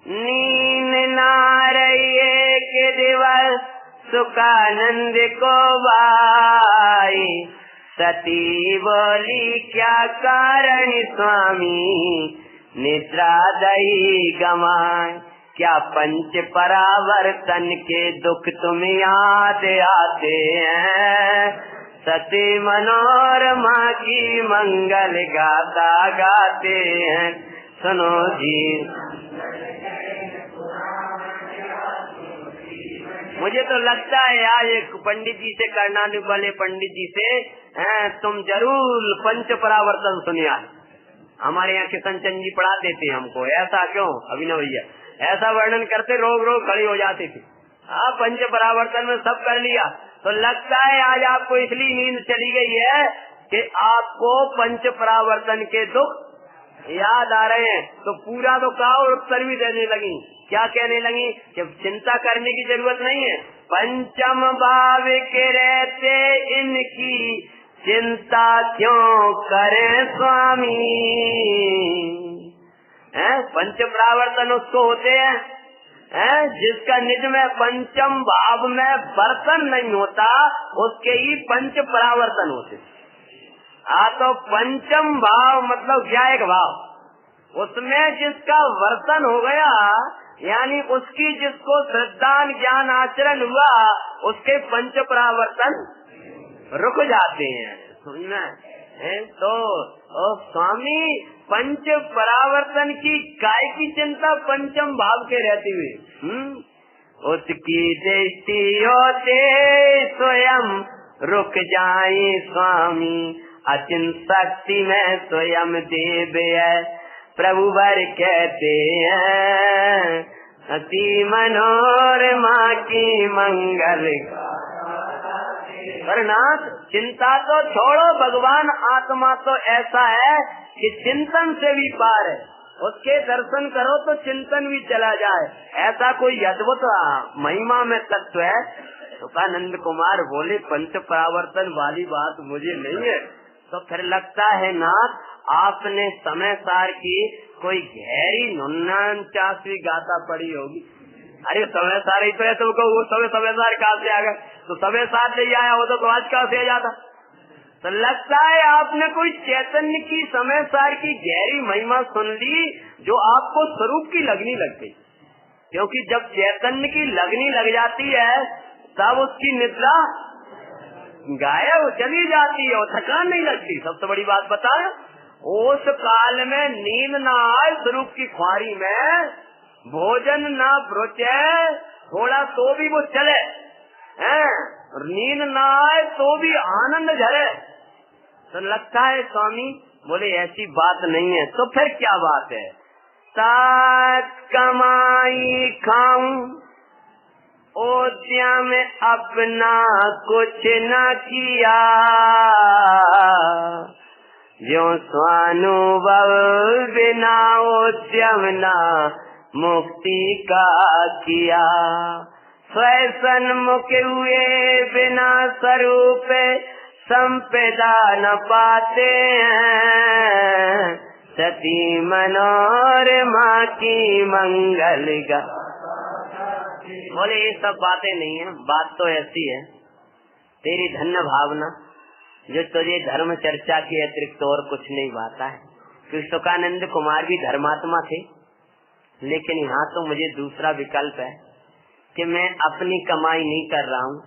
नींद ना रही एक दिवस सुखानंद को भाई। सती बोली क्या कारण स्वामी निद्रा दही गमाए। क्या पंच परावर्तन के दुख तुम याद आते हैं। सती मनोरमा की मंगल गाता गाते हैं। सुनो जी, मुझे तो लगता है यार एक पंडित जी से, कर्णानुक वाले पंडित जी से तुम जरूर पंच परावर्तन सुनिया। हमारे यहाँ किशन चंद जी पढ़ाते थे हमको। ऐसा क्यों अभिनव भैया? ऐसा वर्णन करते रोग रोग खड़ी हो जाते थे। पंच परावर्तन में सब कर लिया। तो लगता है आज आपको इसलिए नींद चली गई है कि आपको पंच परावर्तन के दुख याद आ रहे हैं। तो पूरा तो कहा और उत्तर भी देने लगी। क्या कहने लगी कि चिंता करने की जरूरत नहीं है, पंचम भाव के रहते इनकी चिंता क्यों करें स्वामी। पंच परावर्तन उसको होते हैं जिसका निज में पंचम भाव में वर्तन नहीं होता, उसके ही पंच परावर्तन होते। तो पंचम भाव मतलब क्या? एक भाव उसमें जिसका वर्तन हो गया, यानी उसकी जिसको श्रद्धा ज्ञान आचरण हुआ, उसके पंच परावर्तन रुक जाते हैं। सुनना है तो स्वामी पंच परावर्तन की काय की चिंता पंचम भाव के रहते हुए। उसकी दृष्टि होते स्वयं रुक जाए स्वामी। अचिंत शक्ति में स्वयं देव है प्रभु भर कहते हैं। अति मनोरमा की मंगल नाथ। चिंता तो छोड़ो, भगवान आत्मा तो ऐसा है कि चिंतन से भी पार है। उसके दर्शन करो तो चिंतन भी चला जाए। ऐसा कोई अद्भुत महिमा में तत्व है। सुखानंद कुमार बोले पंच परावर्तन वाली बात मुझे नहीं है। तो फिर लगता है नाथ आपने समय सार की कोई गहरी 49वीं गाथा पढ़ी होगी। अरे समय सार ही तो है तुमको, वो समय सार कहाँ से आ गए? तो समय सार नहीं आया हो तो आज कहाँ से आ जाता? तो लगता है आपने कोई चैतन्य की समय सार की गहरी महिमा सुन ली जो आपको स्वरूप की लगनी लग गई। क्योंकि जब चैतन्य की लगनी लग जाती है तब उसकी निद्रा गायब चली जाती है और थकान नहीं लगती। सबसे बड़ी बात बताए, उस काल में नींद ना आए स्वरूप की ख्वारी में, भोजन ना रुचे थोड़ा तो भी वो चले, नींद ना आए तो भी आनंद झरे। तो लगता है स्वामी बोले ऐसी बात नहीं है। तो फिर क्या बात है? सात कमाई खाऊं ओद्या में अपना कुछ न किया। जो स्वानुभव बिना ओद्यम ना मुक्ति का किया। स्वयं सन्मुख हुए बिना स्वरूप संपदा न पाते हैं, सती मनोरमा की मंगल गा। बोले ये सब बातें नहीं है, बात तो ऐसी है तेरी धन्य भावना जो तुझे धर्म चर्चा के अतिरिक्त और कुछ नहीं बाता है। क्योंकि शुकानंद कुमार भी धर्मात्मा थे, लेकिन यहाँ तो मुझे दूसरा विकल्प है कि मैं अपनी कमाई नहीं कर रहा हूँ,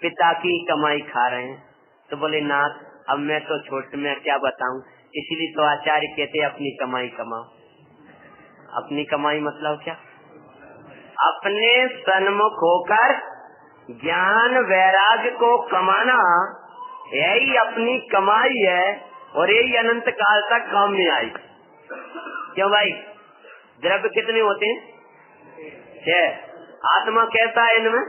पिता की कमाई खा रहे हैं। तो बोले नाथ अब मैं तो छोटे में क्या बताऊं, इसलिए तो आचार्य कहते अपनी कमाई कमाओ। अपनी कमाई मतलब क्या? अपने सन्मुख होकर ज्ञान वैराग्य को कमाना, यही अपनी कमाई है और यही अनंत काल तक काम में आएगी। क्यों भाई? द्रव्य कितने होते हैं? 6। आत्मा कैसा है इनमें?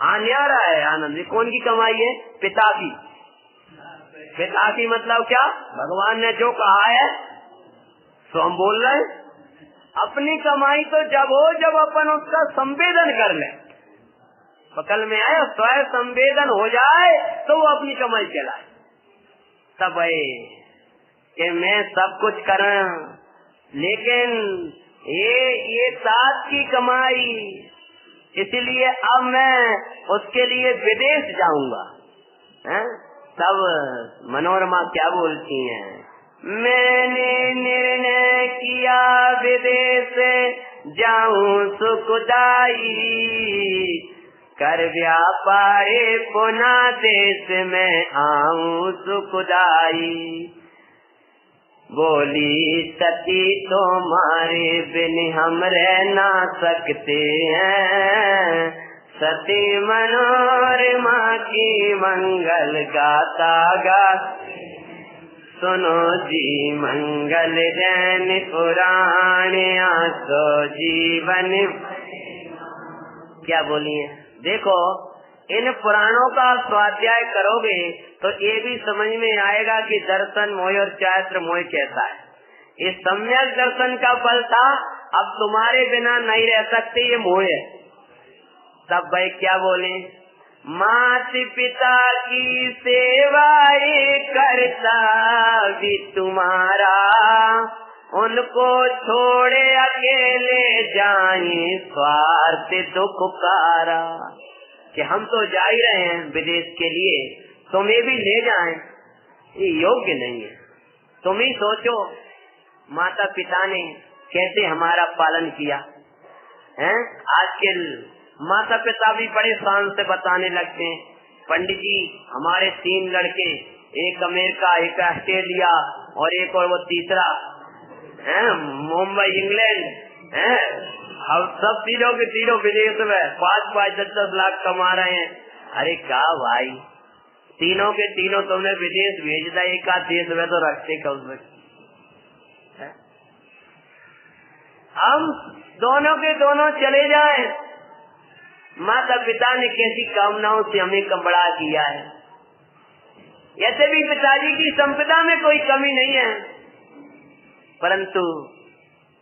आन्यारा है, आनंद। कौन की कमाई है? पिता की। पिता की मतलब क्या? भगवान ने जो कहा है तो हम बोल रहे हैं। अपनी कमाई तो जब हो जब अपन उसका संवेदन कर ले। पकड़ में आए, स्वयं संवेदन हो जाए तो वो अपनी कमाई कहलाए। तब कि मैं सब कुछ कर रहा हूं, लेकिन ये साथ की कमाई, इसलिए अब मैं उसके लिए विदेश जाऊंगा। तब मनोरमा क्या बोलती हैं? मैंने निर्णय किया विदेश जाऊं सुखदाई, कर व्यापारे पुनः देश में आऊं सुखदाई। बोली सती तुम्हारे बिन हम रह ना सकते हैं, सती मनोरमा की मंगल गाता गा। सुनो जी मंगल जैन पुराणे आसो जीवन। क्या बोलिए? देखो इन पुराणों का स्वाध्याय करोगे तो ये भी समझ में आएगा कि दर्शन मोह और चारित्र मोह कैसा है। इस सम्यक दर्शन का फल था अब तुम्हारे बिना नहीं रह सकते, ये मोह है। तब भाई क्या बोले? माता पिता की सेवाएं करता भी तुम्हारा, उनको छोड़े अकेले जाए स्वार्थ दुख कारा। कि हम तो जा ही रहे हैं विदेश के लिए, तुम्हें भी ले जाएं, ये योग्य नहीं है। तुम ही सोचो माता पिता ने कैसे हमारा पालन किया है। आजकल माता पिता भी बड़े शान से बताने लगते हैं, पंडित जी हमारे 3 लड़के, एक अमेरिका, एक ऑस्ट्रेलिया और एक और वो तीसरा मुंबई इंग्लैंड है, अब सब तीनों के तीनों विदेश में 5-5, 10-10 लाख कमा रहे हैं। अरे क्या भाई, तीनों के तीनों तुमने विदेश भेज दिया, एक आध देश में तो रखते कम से। हम दोनों के दोनों चले जाएं। माता पिता ने कैसी कामनाओं से हमें कमड़ा किया है। ऐसे भी पिताजी की संपदा में कोई कमी नहीं है, परंतु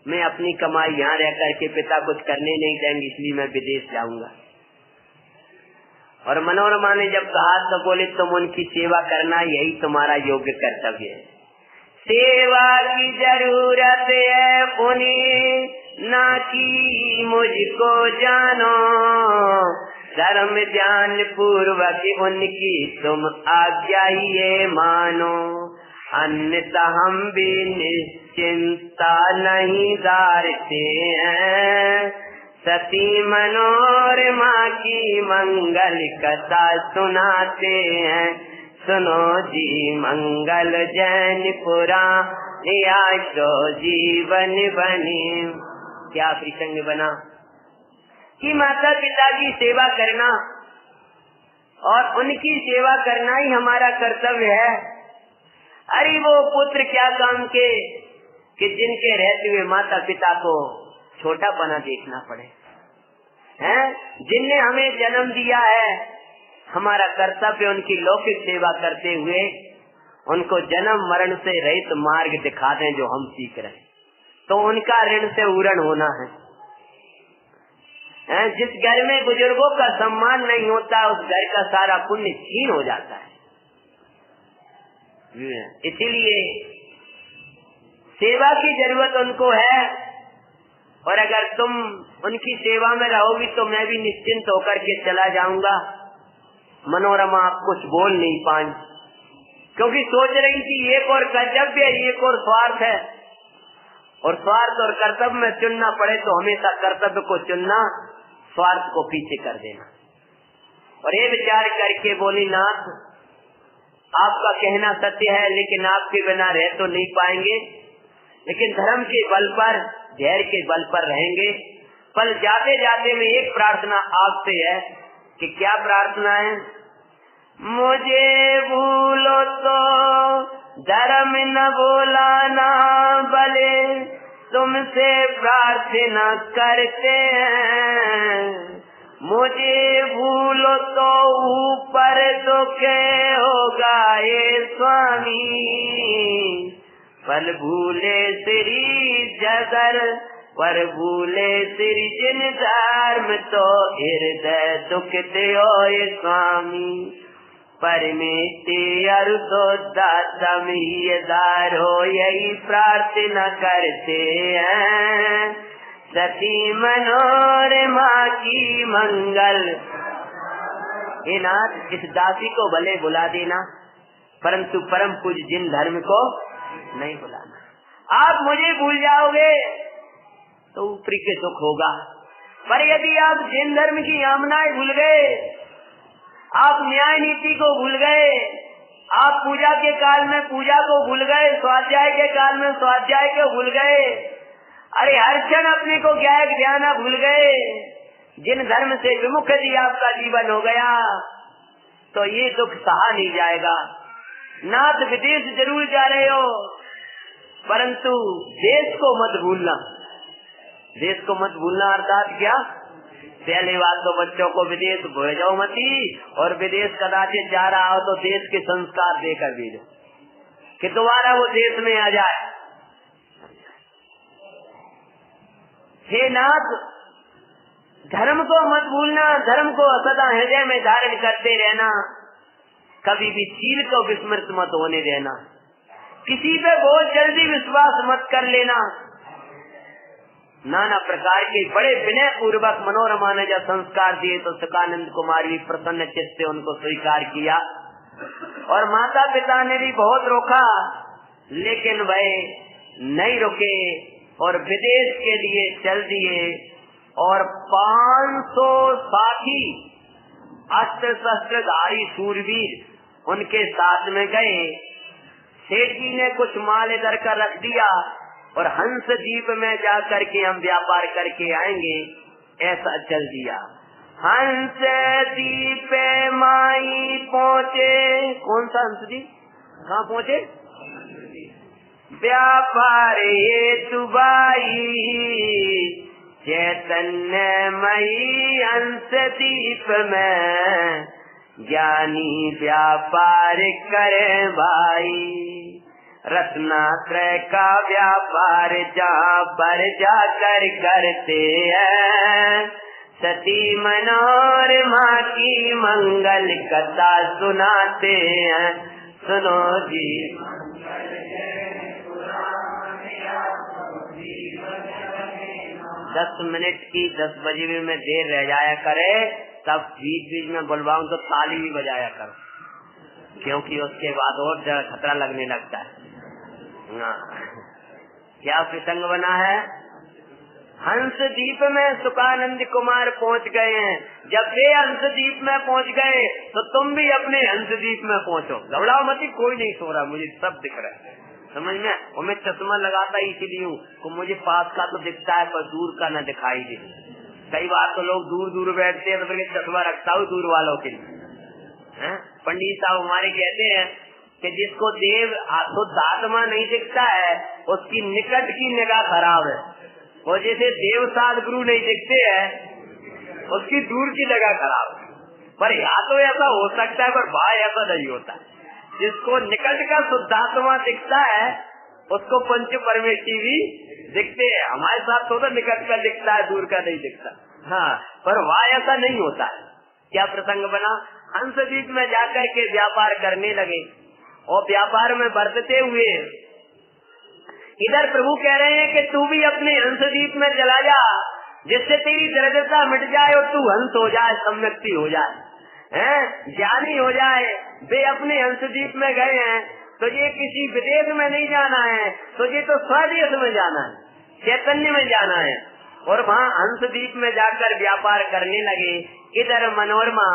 मैं अपनी कमाई यहाँ रह करके पिता कुछ करने नहीं देंगे, इसलिए मैं विदेश जाऊंगा। और मनोरमा ने जब कहा तो बोले तुम उनकी सेवा करना यही तुम्हारा योग्य कर्तव्य है। सेवा की जरूरत है उन्हें, ना कि मुझको जानो, धर्म ध्यान पूर्वक उनकी तुम आज्ञा ये मानो। अन्यथा हम भी निश्चिंता नहीं धारते हैं, सती मनोरमा की मंगल कथा सुनाते हैं। सुनो जी मंगल जैन पुराण आसो जीवन बने। क्या प्रसंग बना कि माता पिता की सेवा करना और उनकी सेवा करना ही हमारा कर्तव्य है। अरे वो पुत्र क्या काम के कि जिनके रहते हुए माता पिता को छोटा पना देखना पड़े हैं, जिनने हमें जन्म दिया है। हमारा कर्तव्य उनकी लौकिक सेवा करते हुए उनको जन्म मरण से रहित मार्ग दिखा दें जो हम सीख रहे हैं। तो उनका ऋण से उरण होना है। जिस घर में बुजुर्गों का सम्मान नहीं होता उस घर का सारा पुण्य छीन हो जाता है। इसीलिए सेवा की जरूरत उनको है, और अगर तुम उनकी सेवा में रहोगी तो मैं भी निश्चिंत होकर के चला जाऊंगा। मनोरमा आप कुछ बोल नहीं पाई, क्योंकि सोच रही थी एक और कर्तव्य एक और स्वार्थ है, और स्वार्थ और कर्तव्य में चुनना पड़े तो हमेशा कर्तव्य को चुनना, स्वार्थ को पीछे कर देना। और ये विचार करके बोली, नाथ आपका कहना सत्य है, लेकिन आपके बिना रह तो नहीं पाएंगे, लेकिन धर्म के बल पर, धैर्य के बल पर रहेंगे। पल जाते जाते में एक प्रार्थना आपसे है कि क्या प्रार्थना है? मुझे भूलो तो धर्म न भुलाना, भले तुमसे प्रार्थना करते हैं। मुझे भूलो तो ऊपर दुख होगा ये स्वामी, पल भूले श्री जगर पर भूले श्री जिन धर्म, तो हृदय दुखते हो ये स्वामी। परमेति अरुदार हो यही प्रार्थना करते हैं, सती मनोरमा की मंगल। हे नाथ, इस दासी को भले बुला देना, परंतु परम पूज्य जिन धर्म को नहीं बुलाना। आप मुझे भूल जाओगे तो ऊपरी के सुख होगा, पर यदि आप जिन धर्म की यामनाएं भूल गए, आप न्याय नीति को भूल गए, आप पूजा के काल में पूजा को भूल गए, स्वाध्याय के काल में स्वाध्याय को भूल गए, अरे हर क्षण अपने को ज्ञान भूल गए, जिन धर्म से विमुख यदि आपका जीवन हो गया तो ये दुख सहा नहीं जाएगा। नाथ विदेश जरूर जा रहे हो, परंतु देश को मत भूलना। देश को मत भूलना अर्थात क्या? पहली बात तो बच्चों को विदेश भेजो मती, और विदेश कदाचित जा रहा हो तो देश के संस्कार देकर भेजो कि दोबारा वो देश में आ जाए। हे नाथ, धर्म को मत भूलना, धर्म को सदा हृदय में धारण करते रहना, कभी भी चील को विस्मृत मत होने देना, किसी पे बहुत जल्दी विश्वास मत कर लेना। नाना प्रकार के बड़े विनय पूर्वक मनोरमा ने जब संस्कार दिए तो सुखानंद कुमार भी प्रसन्न चित्त से उनको स्वीकार किया, और माता पिता ने भी बहुत रोका, लेकिन वह नहीं रुके और विदेश के लिए चल दिए। और 500 साथी अस्त्र शस्त्रधारी सूरवीर उनके साथ में गए। सेठ जी ने कुछ माल इधर का रख दिया और हंस द्वीप में जाकर के हम व्यापार करके आएंगे, ऐसा चल दिया। हंस द्वीप माई पहुँचे। कौन सा हंस द्वीप? कहाँ पहुँचे? व्यापार हेतु बाई चैतन्यमयी हंस द्वीप में, ज्ञानी व्यापार करे भाई। रत्नात्रय का व्यापार जहाँ पर जाकर करते हैं, सती मनोरमा की मंगल कथा सुनाते हैं। सुनो जी 10 मिनट की 10 बजे में देर रह जाया करे, तब बीच बीच में बुलवाऊं तो ताली भी बजाया करो, क्योंकि उसके बाद और खतरा लगने लगता है। क्या प्रसंग बना है? हंस द्वीप में सुखानंद कुमार पहुंच गए हैं। जब वे हंस द्वीप में पहुंच गए तो तुम भी अपने हंस द्वीप में पहुंचो। घबराओ मत, कोई नहीं सो रहा, मुझे सब दिख रहा है, समझ में। और मैं चश्मा लगाता इसलिए हूँ तो मुझे पास का तो दिखता है पर दूर का न दिखाई दे। कई बार तो लोग दूर दूर बैठते हैं तो फिर चश्मा रखता हूँ दूर वालों के लिए। पंडित साहब हमारे कहते हैं कि जिसको देव शुद्ध आत्मा नहीं दिखता है उसकी निकट की निगाह खराब है, और जैसे देव साध गुरु नहीं दिखते हैं उसकी दूर की निगाह खराब है। पर या तो ऐसा हो सकता है पर भाई ऐसा नहीं होता। जिसको निकट का शुद्धात्मा दिखता है उसको पंच परमेष्ठी भी दिखते हैं। हमारे साथ तो निकट का दिखता है, दूर का नहीं दिखता। हाँ, पर वहाँ ऐसा नहीं होता है। क्या प्रसंग बना, हंसद्वीप में जाकर के व्यापार करने लगे और व्यापार में बरतते हुए इधर प्रभु कह रहे हैं कि तू भी अपने हंसद्वीप में चला जा, जिससे तेरी दरिद्रता मिट जाए और तू हंस हो जाए, सम्यक्ति हो जाए, ज्ञानी हो जाए। वे अपने हंसद्वीप में गए हैं, तुझे किसी विदेश में नहीं जाना है, तुझे तो स्वदेश में जाना है, चैतन्य में जाना है। और वहाँ हंसद्वीप में जाकर व्यापार करने लगे। इधर मनोरमा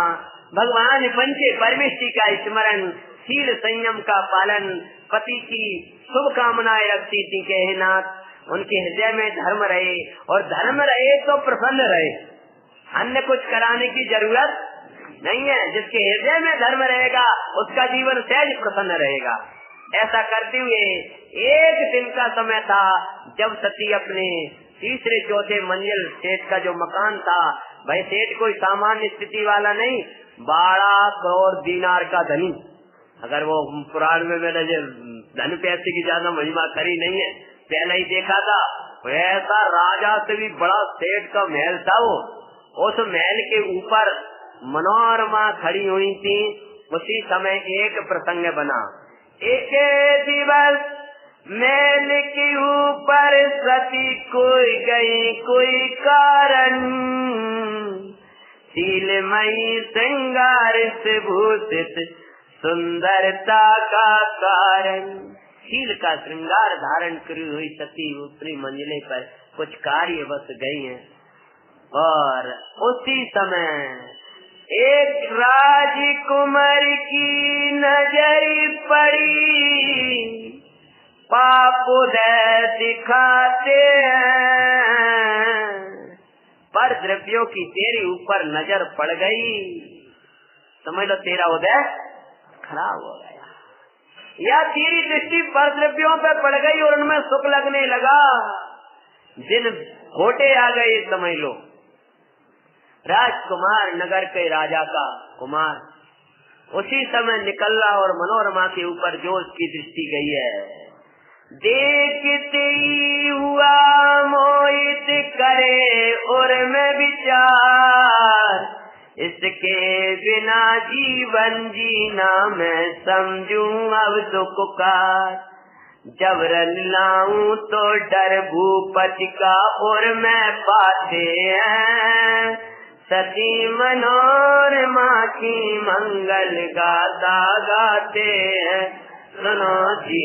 भगवान पंच परमेष्ठी का स्मरण, शील संयम का पालन, पति की शुभ कामनाएं रखती थी कि हे नाथ उनके हृदय में धर्म रहे, और धर्म रहे तो प्रसन्न रहे, अन्य कुछ कराने की जरूरत नहीं है। जिसके हृदय में धर्म रहेगा उसका जीवन सहज प्रसन्न रहेगा। ऐसा करते हुए एक दिन का समय था जब सती अपने तीसरे चौथे मंजिल सेठ का जो मकान था, भाई सेठ कोई सामान्य स्थिति वाला नहीं, 12 करोड़ दीनार का धनी। अगर वो पुराण में मैंने धन पैसे की ज्यादा महिमा करी नहीं है, पहले ही देखा था, ऐसा राजा से भी बड़ा सेठ का महल था वो। उस महल के ऊपर मनोरमा खड़ी हुई थी। उसी समय एक प्रसंग बना। एक दिवस महल के ऊपर सती कोई गई कोई कारण, शीलमयी श्रृंगार से भूषित सुंदरता का कारण। शील का श्रृंगार धारण करी हुई सती ऊपरी मंजिले पर कुछ कार्य बस गई हैं। और उसी समय एक राजकुमार की नजर पड़ी, पाप उदय दिखाते हैं, पर द्रव्यों की तेरे ऊपर नजर पड़ गई, समझ लो तेरा उदय खराब हो गया, या तेरी दृष्टि पर द्रव्यों पे पड़ गई और उनमें सुख लगने लगा, दिन घोटे आ गए, समझ लो। राजकुमार नगर के राजा का कुमार उसी समय निकल रहा और मनोरमा के ऊपर जो उसकी दृष्टि गई है, देखते ही हुआ मोहित करे और मैं विचार, इसके बिना जीवन जीना मैं समझूं अब दुख का, जबरन लाऊं तो डर भूपति का और मैं पाते हैं, सती मनोरमा की मंगल गाता गाते हैं, सुनो जी।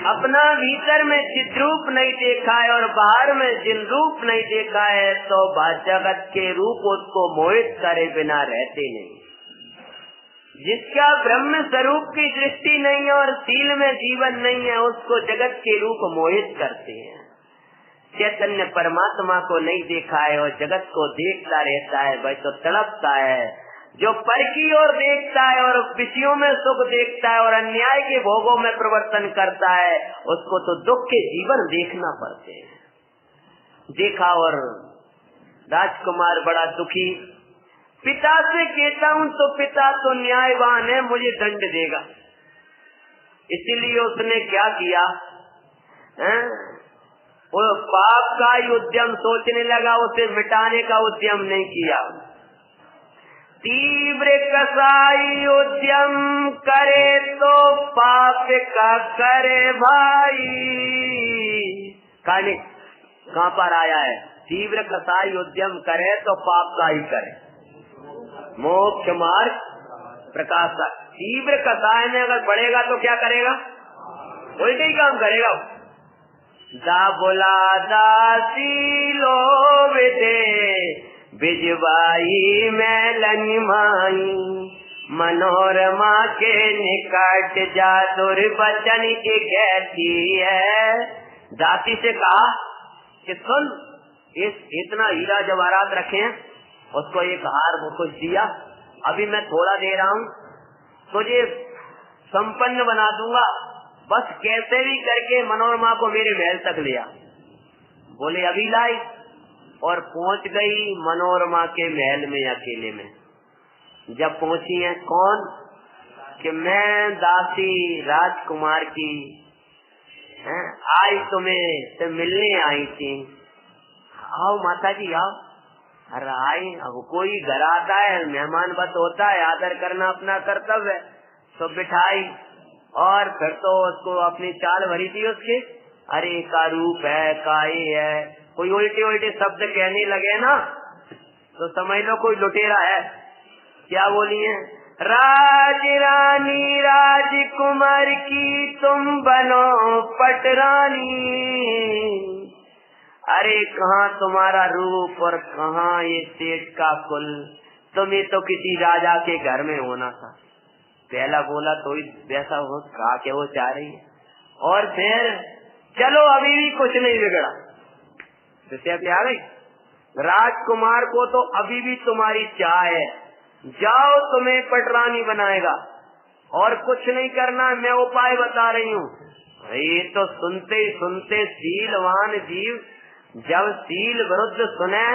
अपना भीतर में चिद्रूप नहीं देखा है और बाहर में जिन रूप नहीं देखा है, तो जगत के रूप उसको मोहित करे बिना रहते नहीं। जिसका ब्रह्म स्वरूप की दृष्टि नहीं है और शील में जीवन नहीं है, उसको जगत के रूप मोहित करते हैं। चैतन्य परमात्मा को नहीं देखा है और जगत को देखता रहता है, भाई तो तड़पता है। जो पर की ओर देखता है और विषयों में सुख देखता है और अन्याय के भोगों में प्रवर्तन करता है, उसको तो दुख के जीवन देखना पड़ते हैं। देखा और राजकुमार बड़ा दुखी, पिता से कहता हूँ तो पिता तो न्यायवान है, मुझे दंड देगा। इसीलिए उसने क्या किया, वो पाप का ही उद्यम सोचने लगा, उसे मिटाने का उद्यम नहीं किया। तीव्र कसाई उद्यम करे तो पाप का करे भाई। कहाँ पर आया है, तीव्र कसाई उद्यम करे तो पाप का ही करे, मोक्ष मार्ग प्रकाश। तीव्र कसाय में अगर बढ़ेगा तो क्या करेगा, उल्टे ही काम करेगा। दा बोला दासी लो दे बिजवाई मैलन माई, मनोरमा के निकट जा दुर्वचन की कहती है। दासी से कहा कि सुन, इतना हीरा जवाहरात रखे हैं, उसको एक हार कुछ दिया, अभी मैं थोड़ा दे रहा हूँ, तुझे संपन्न बना दूंगा, बस कैसे भी करके मनोरमा को मेरे महल तक लिया। बोले अभी लाई, और पहुंच गई मनोरमा के महल में अकेले में। जब पहुंची है कौन, कि मैं दासी राजकुमार की आज तुम्हें से मिलने आई थी। आओ माता जी आओ। अरे आई, अब कोई घर आता है मेहमान बस होता है, आदर करना अपना कर्तव्य है। तो बिठाई और फिर तो उसको अपनी चाल भरी थी उसके, अरे का रूप है काई है, कोई उल्टे उल्टे शब्द कहने लगे ना तो समझ लो कोई लुटेरा है। क्या बोली है? राज रानी राजकुमार की तुम बनो पटरानी। अरे कहाँ तुम्हारा रूप और कहाँ ये सेठ का कुल, तुम्हें तो किसी राजा के घर में होना था। पहला बोला तो वैसा हो कहा कि वो चाह रही है, और फिर चलो अभी भी कुछ नहीं बिगड़ा। जैसे अभी आ गई, राजकुमार को तो अभी भी तुम्हारी चाह है, जाओ तुम्हें पटरानी बनाएगा और कुछ नहीं करना, मैं उपाय बता रही हूँ। ये तो सुनते सुनते शीलवान जीव जब शील विरुद्ध सुने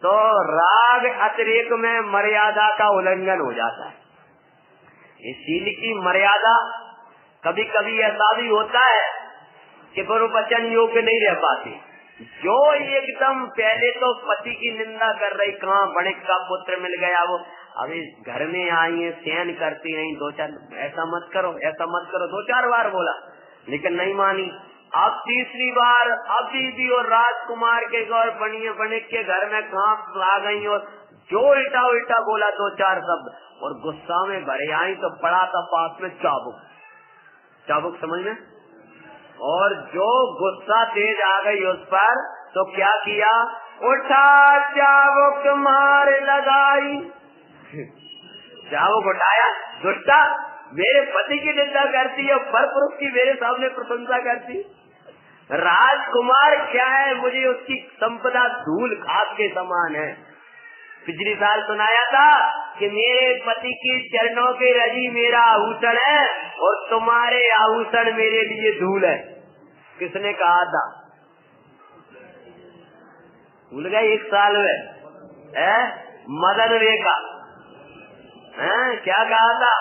तो राग अतिरेक में मर्यादा का उल्लंघन हो जाता है। इस शील की मर्यादा कभी कभी ऐसा भी होता है कि गुरु वचन योग्य नहीं रह पाती। जो एकदम पहले तो पति की निंदा कर रही, कहाँ बणिक का पुत्र मिल गया, वो अभी घर में आई है सहन करती नहीं, दो चार ऐसा मत करो ऐसा मत करो, दो चार बार बोला लेकिन नहीं मानी। अब तीसरी बार अभी भी और राजकुमार के घर बणिक के घर में कहाँ आ गई और जो उल्टा उल्टा बोला दो चार शब्द, और गुस्सा में भरे आई तो पड़ा था पास में चाबुक। चाबुक समझ में? और जो गुस्सा तेज आ गई उस पर तो क्या किया, उठा चाबुक मार लगाई। चाबुक उठाया, दुष्टा मेरे पति की निंदा करती है, पर पुरुष की मेरे सामने प्रशंसा करती। राजकुमार क्या है, मुझे उसकी संपदा धूल खाद के समान है। पिछली साल सुनाया था कि मेरे पति की चरणों के रजी मेरा आभूषण है और तुम्हारे आभूषण मेरे लिए धूल है। किसने कहा था? भूल गए? एक साल में मदन रेखा क्या कहा था?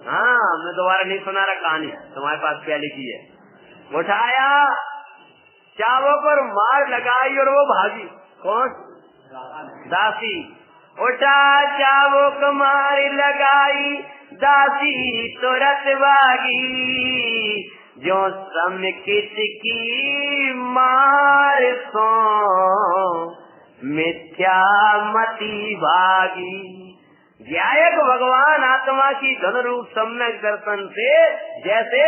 हाँ, हमने दोबारा नहीं सुना रहा कहानी, तुम्हारे पास क्या लिखी है। उठाया चावों पर मार लगाई और वो भागी। कौन? दासी। उठा चावों को मार लगाई, दासी तुरंत भागी। जो सम किसकी मार सो मिथ्या मति भागी। ध्यायक भगवान आत्मा की धन रूप सम्यक दर्शन से जैसे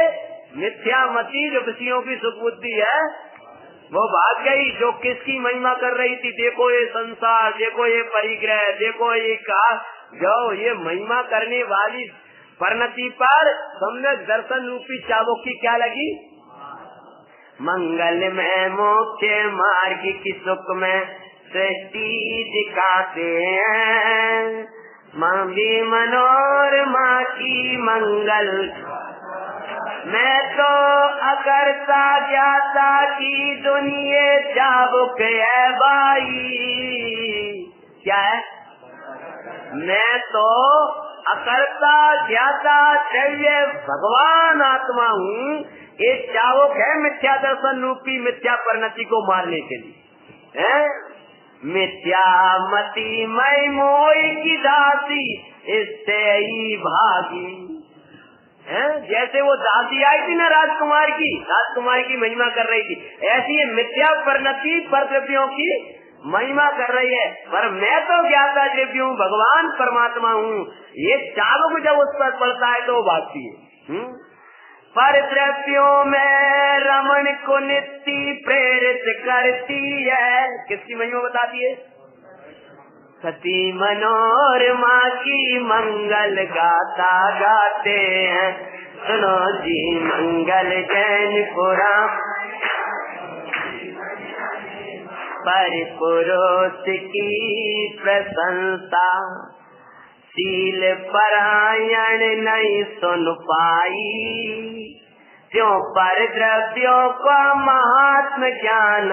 मिथ्या मति जो विषयों की सुख बुद्धि है वो भाग गई। जो किसकी महिमा कर रही थी, देखो ये संसार, देखो ये परिग्रह, देखो ये का, जो ये महिमा करने वाली परिणति पर सम्यक दर्शन रूपी चाबुक की क्या लगी? मंगल में मोक्ष मार्ग की सुख में सृष्टि दिखाते हैं, भी मनोरमा की मंगल। मैं तो अकर्ता ज्ञाता की दुनिया चाबुक है भाई। क्या है? मैं तो अकर्ता ज्ञाता दैव्य भगवान आत्मा हूँ। ये चाबुक है मिथ्या दर्शन रूपी मिथ्या परिणति को मारने के लिए है। मिथ्या मति मई मोई की दासी इससे ही भागी है। जैसे वो दासी आई थी ना राजकुमार की महिमा कर रही थी, ऐसी मिथ्या परिणति पर द्रव्यों की महिमा कर रही है। पर मैं तो ज्ञाता द्रव्य हूँ, भगवान परमात्मा हूँ। ये चाबुक जब उस पर पड़ता है तो वो भागती है। पर द्रव्यों में रमण को नित्य प्रेरित करती है। किसकी महिमा बताती है? सती मनोरमा की मंगल गाता गाते हैं, सुनो जी मंगल जैनपुरा। पर पुरुष की प्रशंसा शील परायण नहीं सुन पाई, क्यों पर द्रव्यों का महात्म ज्ञान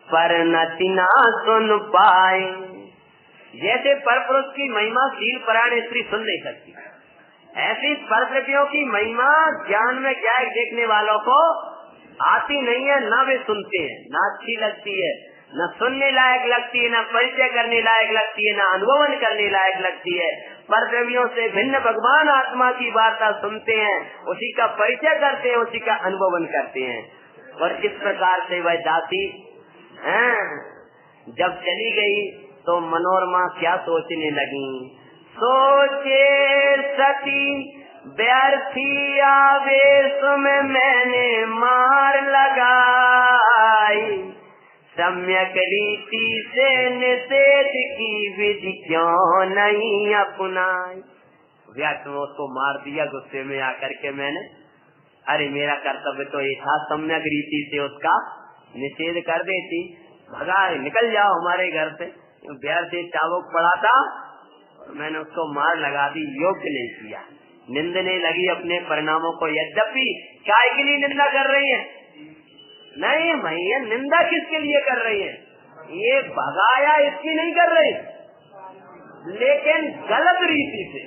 परिणति ना सुन पाए। जैसे पर पुरुष की महिमा शील परायण स्त्री सुन नहीं सकती, ऐसी प्रकृतियों की महिमा ज्ञान में क्या है, देखने वालों को आती नहीं है, ना वे सुनते हैं, ना अच्छी लगती है, न सुनने लायक लगती है, न परिचय करने लायक लगती है, न अनुभवन करने लायक लगती है। परद्रव्यों से भिन्न भगवान आत्मा की वार्ता सुनते हैं, उसी का परिचय करते हैं, उसी का अनुभवन करते हैं। और इस प्रकार से वह दासी जब चली गई तो मनोरमा क्या सोचने लगी, सोचे सती व्यर्थी आवेश में मैंने मार लगाई, सम्यक रीति से निषेध की विधि क्यों नहीं अपनाई। व्यर्थ में उसको मार दिया गुस्से में आकर के मैंने। अरे मेरा कर्तव्य तो ये था सम्यक रीति से उसका निषेध कर देती, भगा निकल जाओ हमारे घर से। व्यर्थ चाबुक पड़ा था और मैंने उसको मार लगा दी, योग्य नहीं किया। निंदने लगी अपने परिणामों को। यद्यपि काय के लिए निंदा कर रही है? नहीं भैया, निंदा किसके लिए कर रही है? ये भगाया इसकी नहीं कर रही, लेकिन गलत रीति से।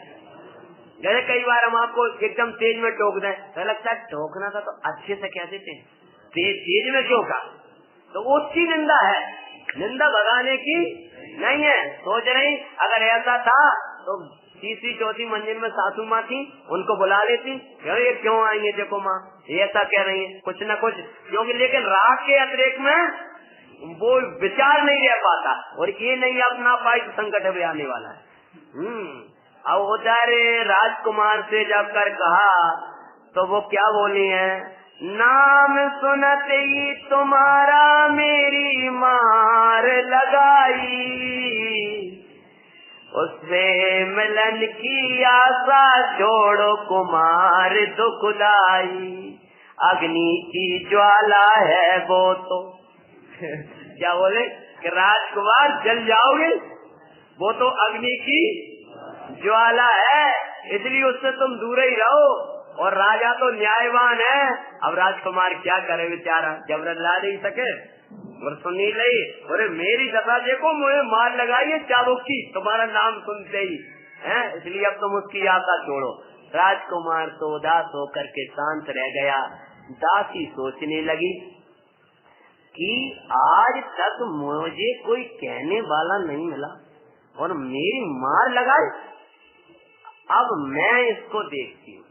जैसे कई बार हम आपको एकदम तेज में टोक दें तो लगता है टोकना था तो अच्छे से कह देते हैं, तेज में क्यों कहा, तो उसकी निंदा है, निंदा भगाने की नहीं है। सोच रही अगर ऐसा था तो तीसरी चौथी मंजिल में सासू माँ थी, उनको बुला लेती, ये क्यों आई है, देखो माँ ये ऐसा कह रही है, कुछ न कुछ क्योंकि। लेकिन राग के अतिरेक में वो विचार नहीं रह पाता, और ये नहीं अपना पाई तो संकट भी आने वाला है। अब उधर राजकुमार से जब कर कहा तो वो क्या बोली है, नाम सुनते ही तुम्हारा मेरी मार लगाई, उससे मिलन की आशा छोड़ो कुमार दुखदाई, अग्नि की ज्वाला है वो तो क्या बोले कि राजकुमार जल जाओगे, वो तो अग्नि की ज्वाला है, इसलिए उससे तुम दूर ही रहो। और राजा तो न्यायवान है। अब राजकुमार क्या करे बेचारा, जबरन ला नहीं सके और सुनी नहीं, अरे मेरी दशा देखो, मुझे मार लगाई है चाबुक की तुम्हारा नाम सुनते ही है, इसलिए अब तुम उसकी आशा छोड़ो। राजकुमार तो उदास होकर के शांत रह गया। दासी सोचने लगी कि आज तक मुझे कोई कहने वाला नहीं मिला और मेरी मार लगाई, अब मैं इसको देखती हूँ।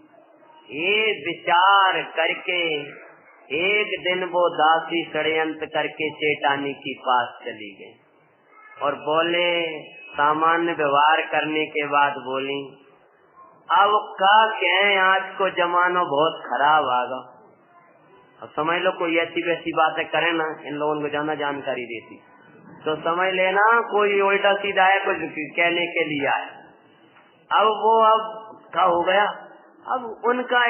ये विचार करके एक दिन वो दासी षड्यंत्र करके सेठानी के पास चली गई और बोले, सामान्य व्यवहार करने के बाद बोली, अब का कहें, आज को जमाना बहुत खराब आगा। अब समझ लो कोई ऐसी वैसी बातें करे ना, इन लोगों को ज्यादा जानकारी देती तो समझ लेना कोई उल्टा सीधा है, कुछ कहने के लिए आए। अब वो अब क्या हो गया, अब उनका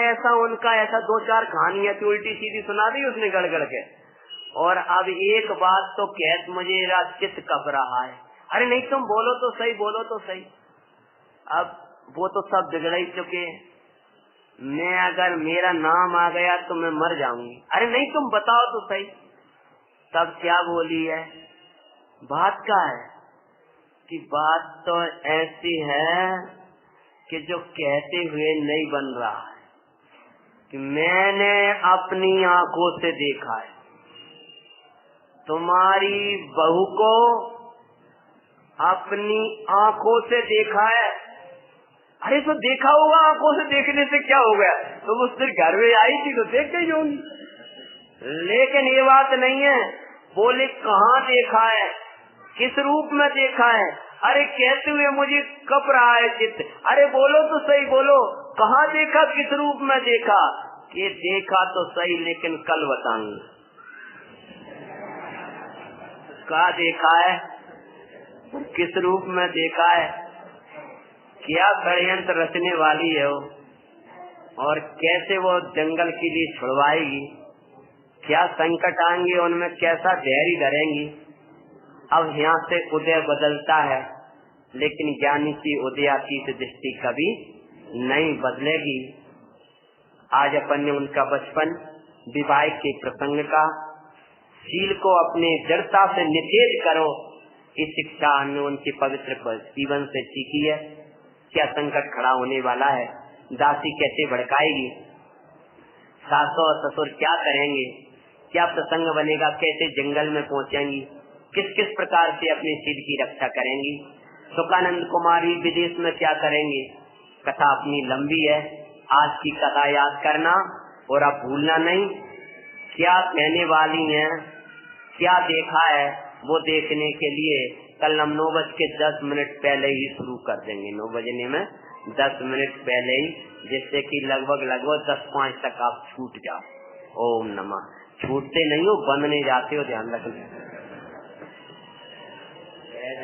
ऐसा दो चार कहानियां थी उल्टी सीधी सुना दी उसने गड़गड़ के। और अब एक बात तो कहत मुझे चित्त कब रहा है, अरे नहीं तुम बोलो तो सही, बोलो तो सही। अब वो तो सब बिगड़ ही चुके हैं, मैं अगर मेरा नाम आ गया तो मैं मर जाऊंगी। अरे नहीं तुम बताओ तो सही। तब क्या बोली है, बात क्या है कि बात तो ऐसी है कि जो कहते हुए नहीं बन रहा है, कि मैंने अपनी आंखों से देखा है, तुम्हारी बहू को अपनी आंखों से देखा है। अरे तो देखा होगा, आंखों से देखने से क्या हो गया, तुम उस दिन घर में आई थी तो देख गई होंगी। लेकिन ये बात नहीं है। बोले कहाँ देखा है, किस रूप में देखा है, अरे कहते हुए मुझे कब रहा है चित्त, अरे बोलो तो सही, बोलो कहाँ देखा, किस रूप में देखा। कि देखा तो सही लेकिन कल बताऊंगा। कहाँ देखा है, किस रूप में देखा है, क्या षड्यंत्र रचने वाली है वो, और कैसे वो जंगल के लिए छुड़वाएगी, क्या संकट आएंगे उनमें, कैसा धैर्य धरेंगी। अब यहाँ से उदय बदलता है, लेकिन ज्ञानी की उदयातीत दृष्टि कभी नहीं बदलेगी। आज अपन ने उनका बचपन, विवाह के प्रसंग का, शील को अपने जड़ता से निषेध करो, इस शिक्षा हमने उनके पवित्र जीवन से सीखी है। क्या संकट खड़ा होने वाला है, दासी कैसे भड़काएगी, सासु और ससुर क्या करेंगे, क्या प्रसंग बनेगा, कैसे जंगल में पहुंचेंगी, किस किस प्रकार से अपने सिर की रक्षा करेंगी। सुखानंद कुमारी विदेश में क्या करेंगे। कथा अपनी लंबी है, आज की कथा याद करना और अब भूलना नहीं। क्या कहने वाली है, क्या देखा है, वो देखने के लिए कल हम 9:10 पहले ही शुरू कर देंगे। 9 बजने में 10 मिनट पहले ही, जिससे कि लगभग 10:05 तक आप छूट जाओ। ओम नमः। छूटते नहीं हो, बंद नहीं जाते हो, ध्यान रखना। जय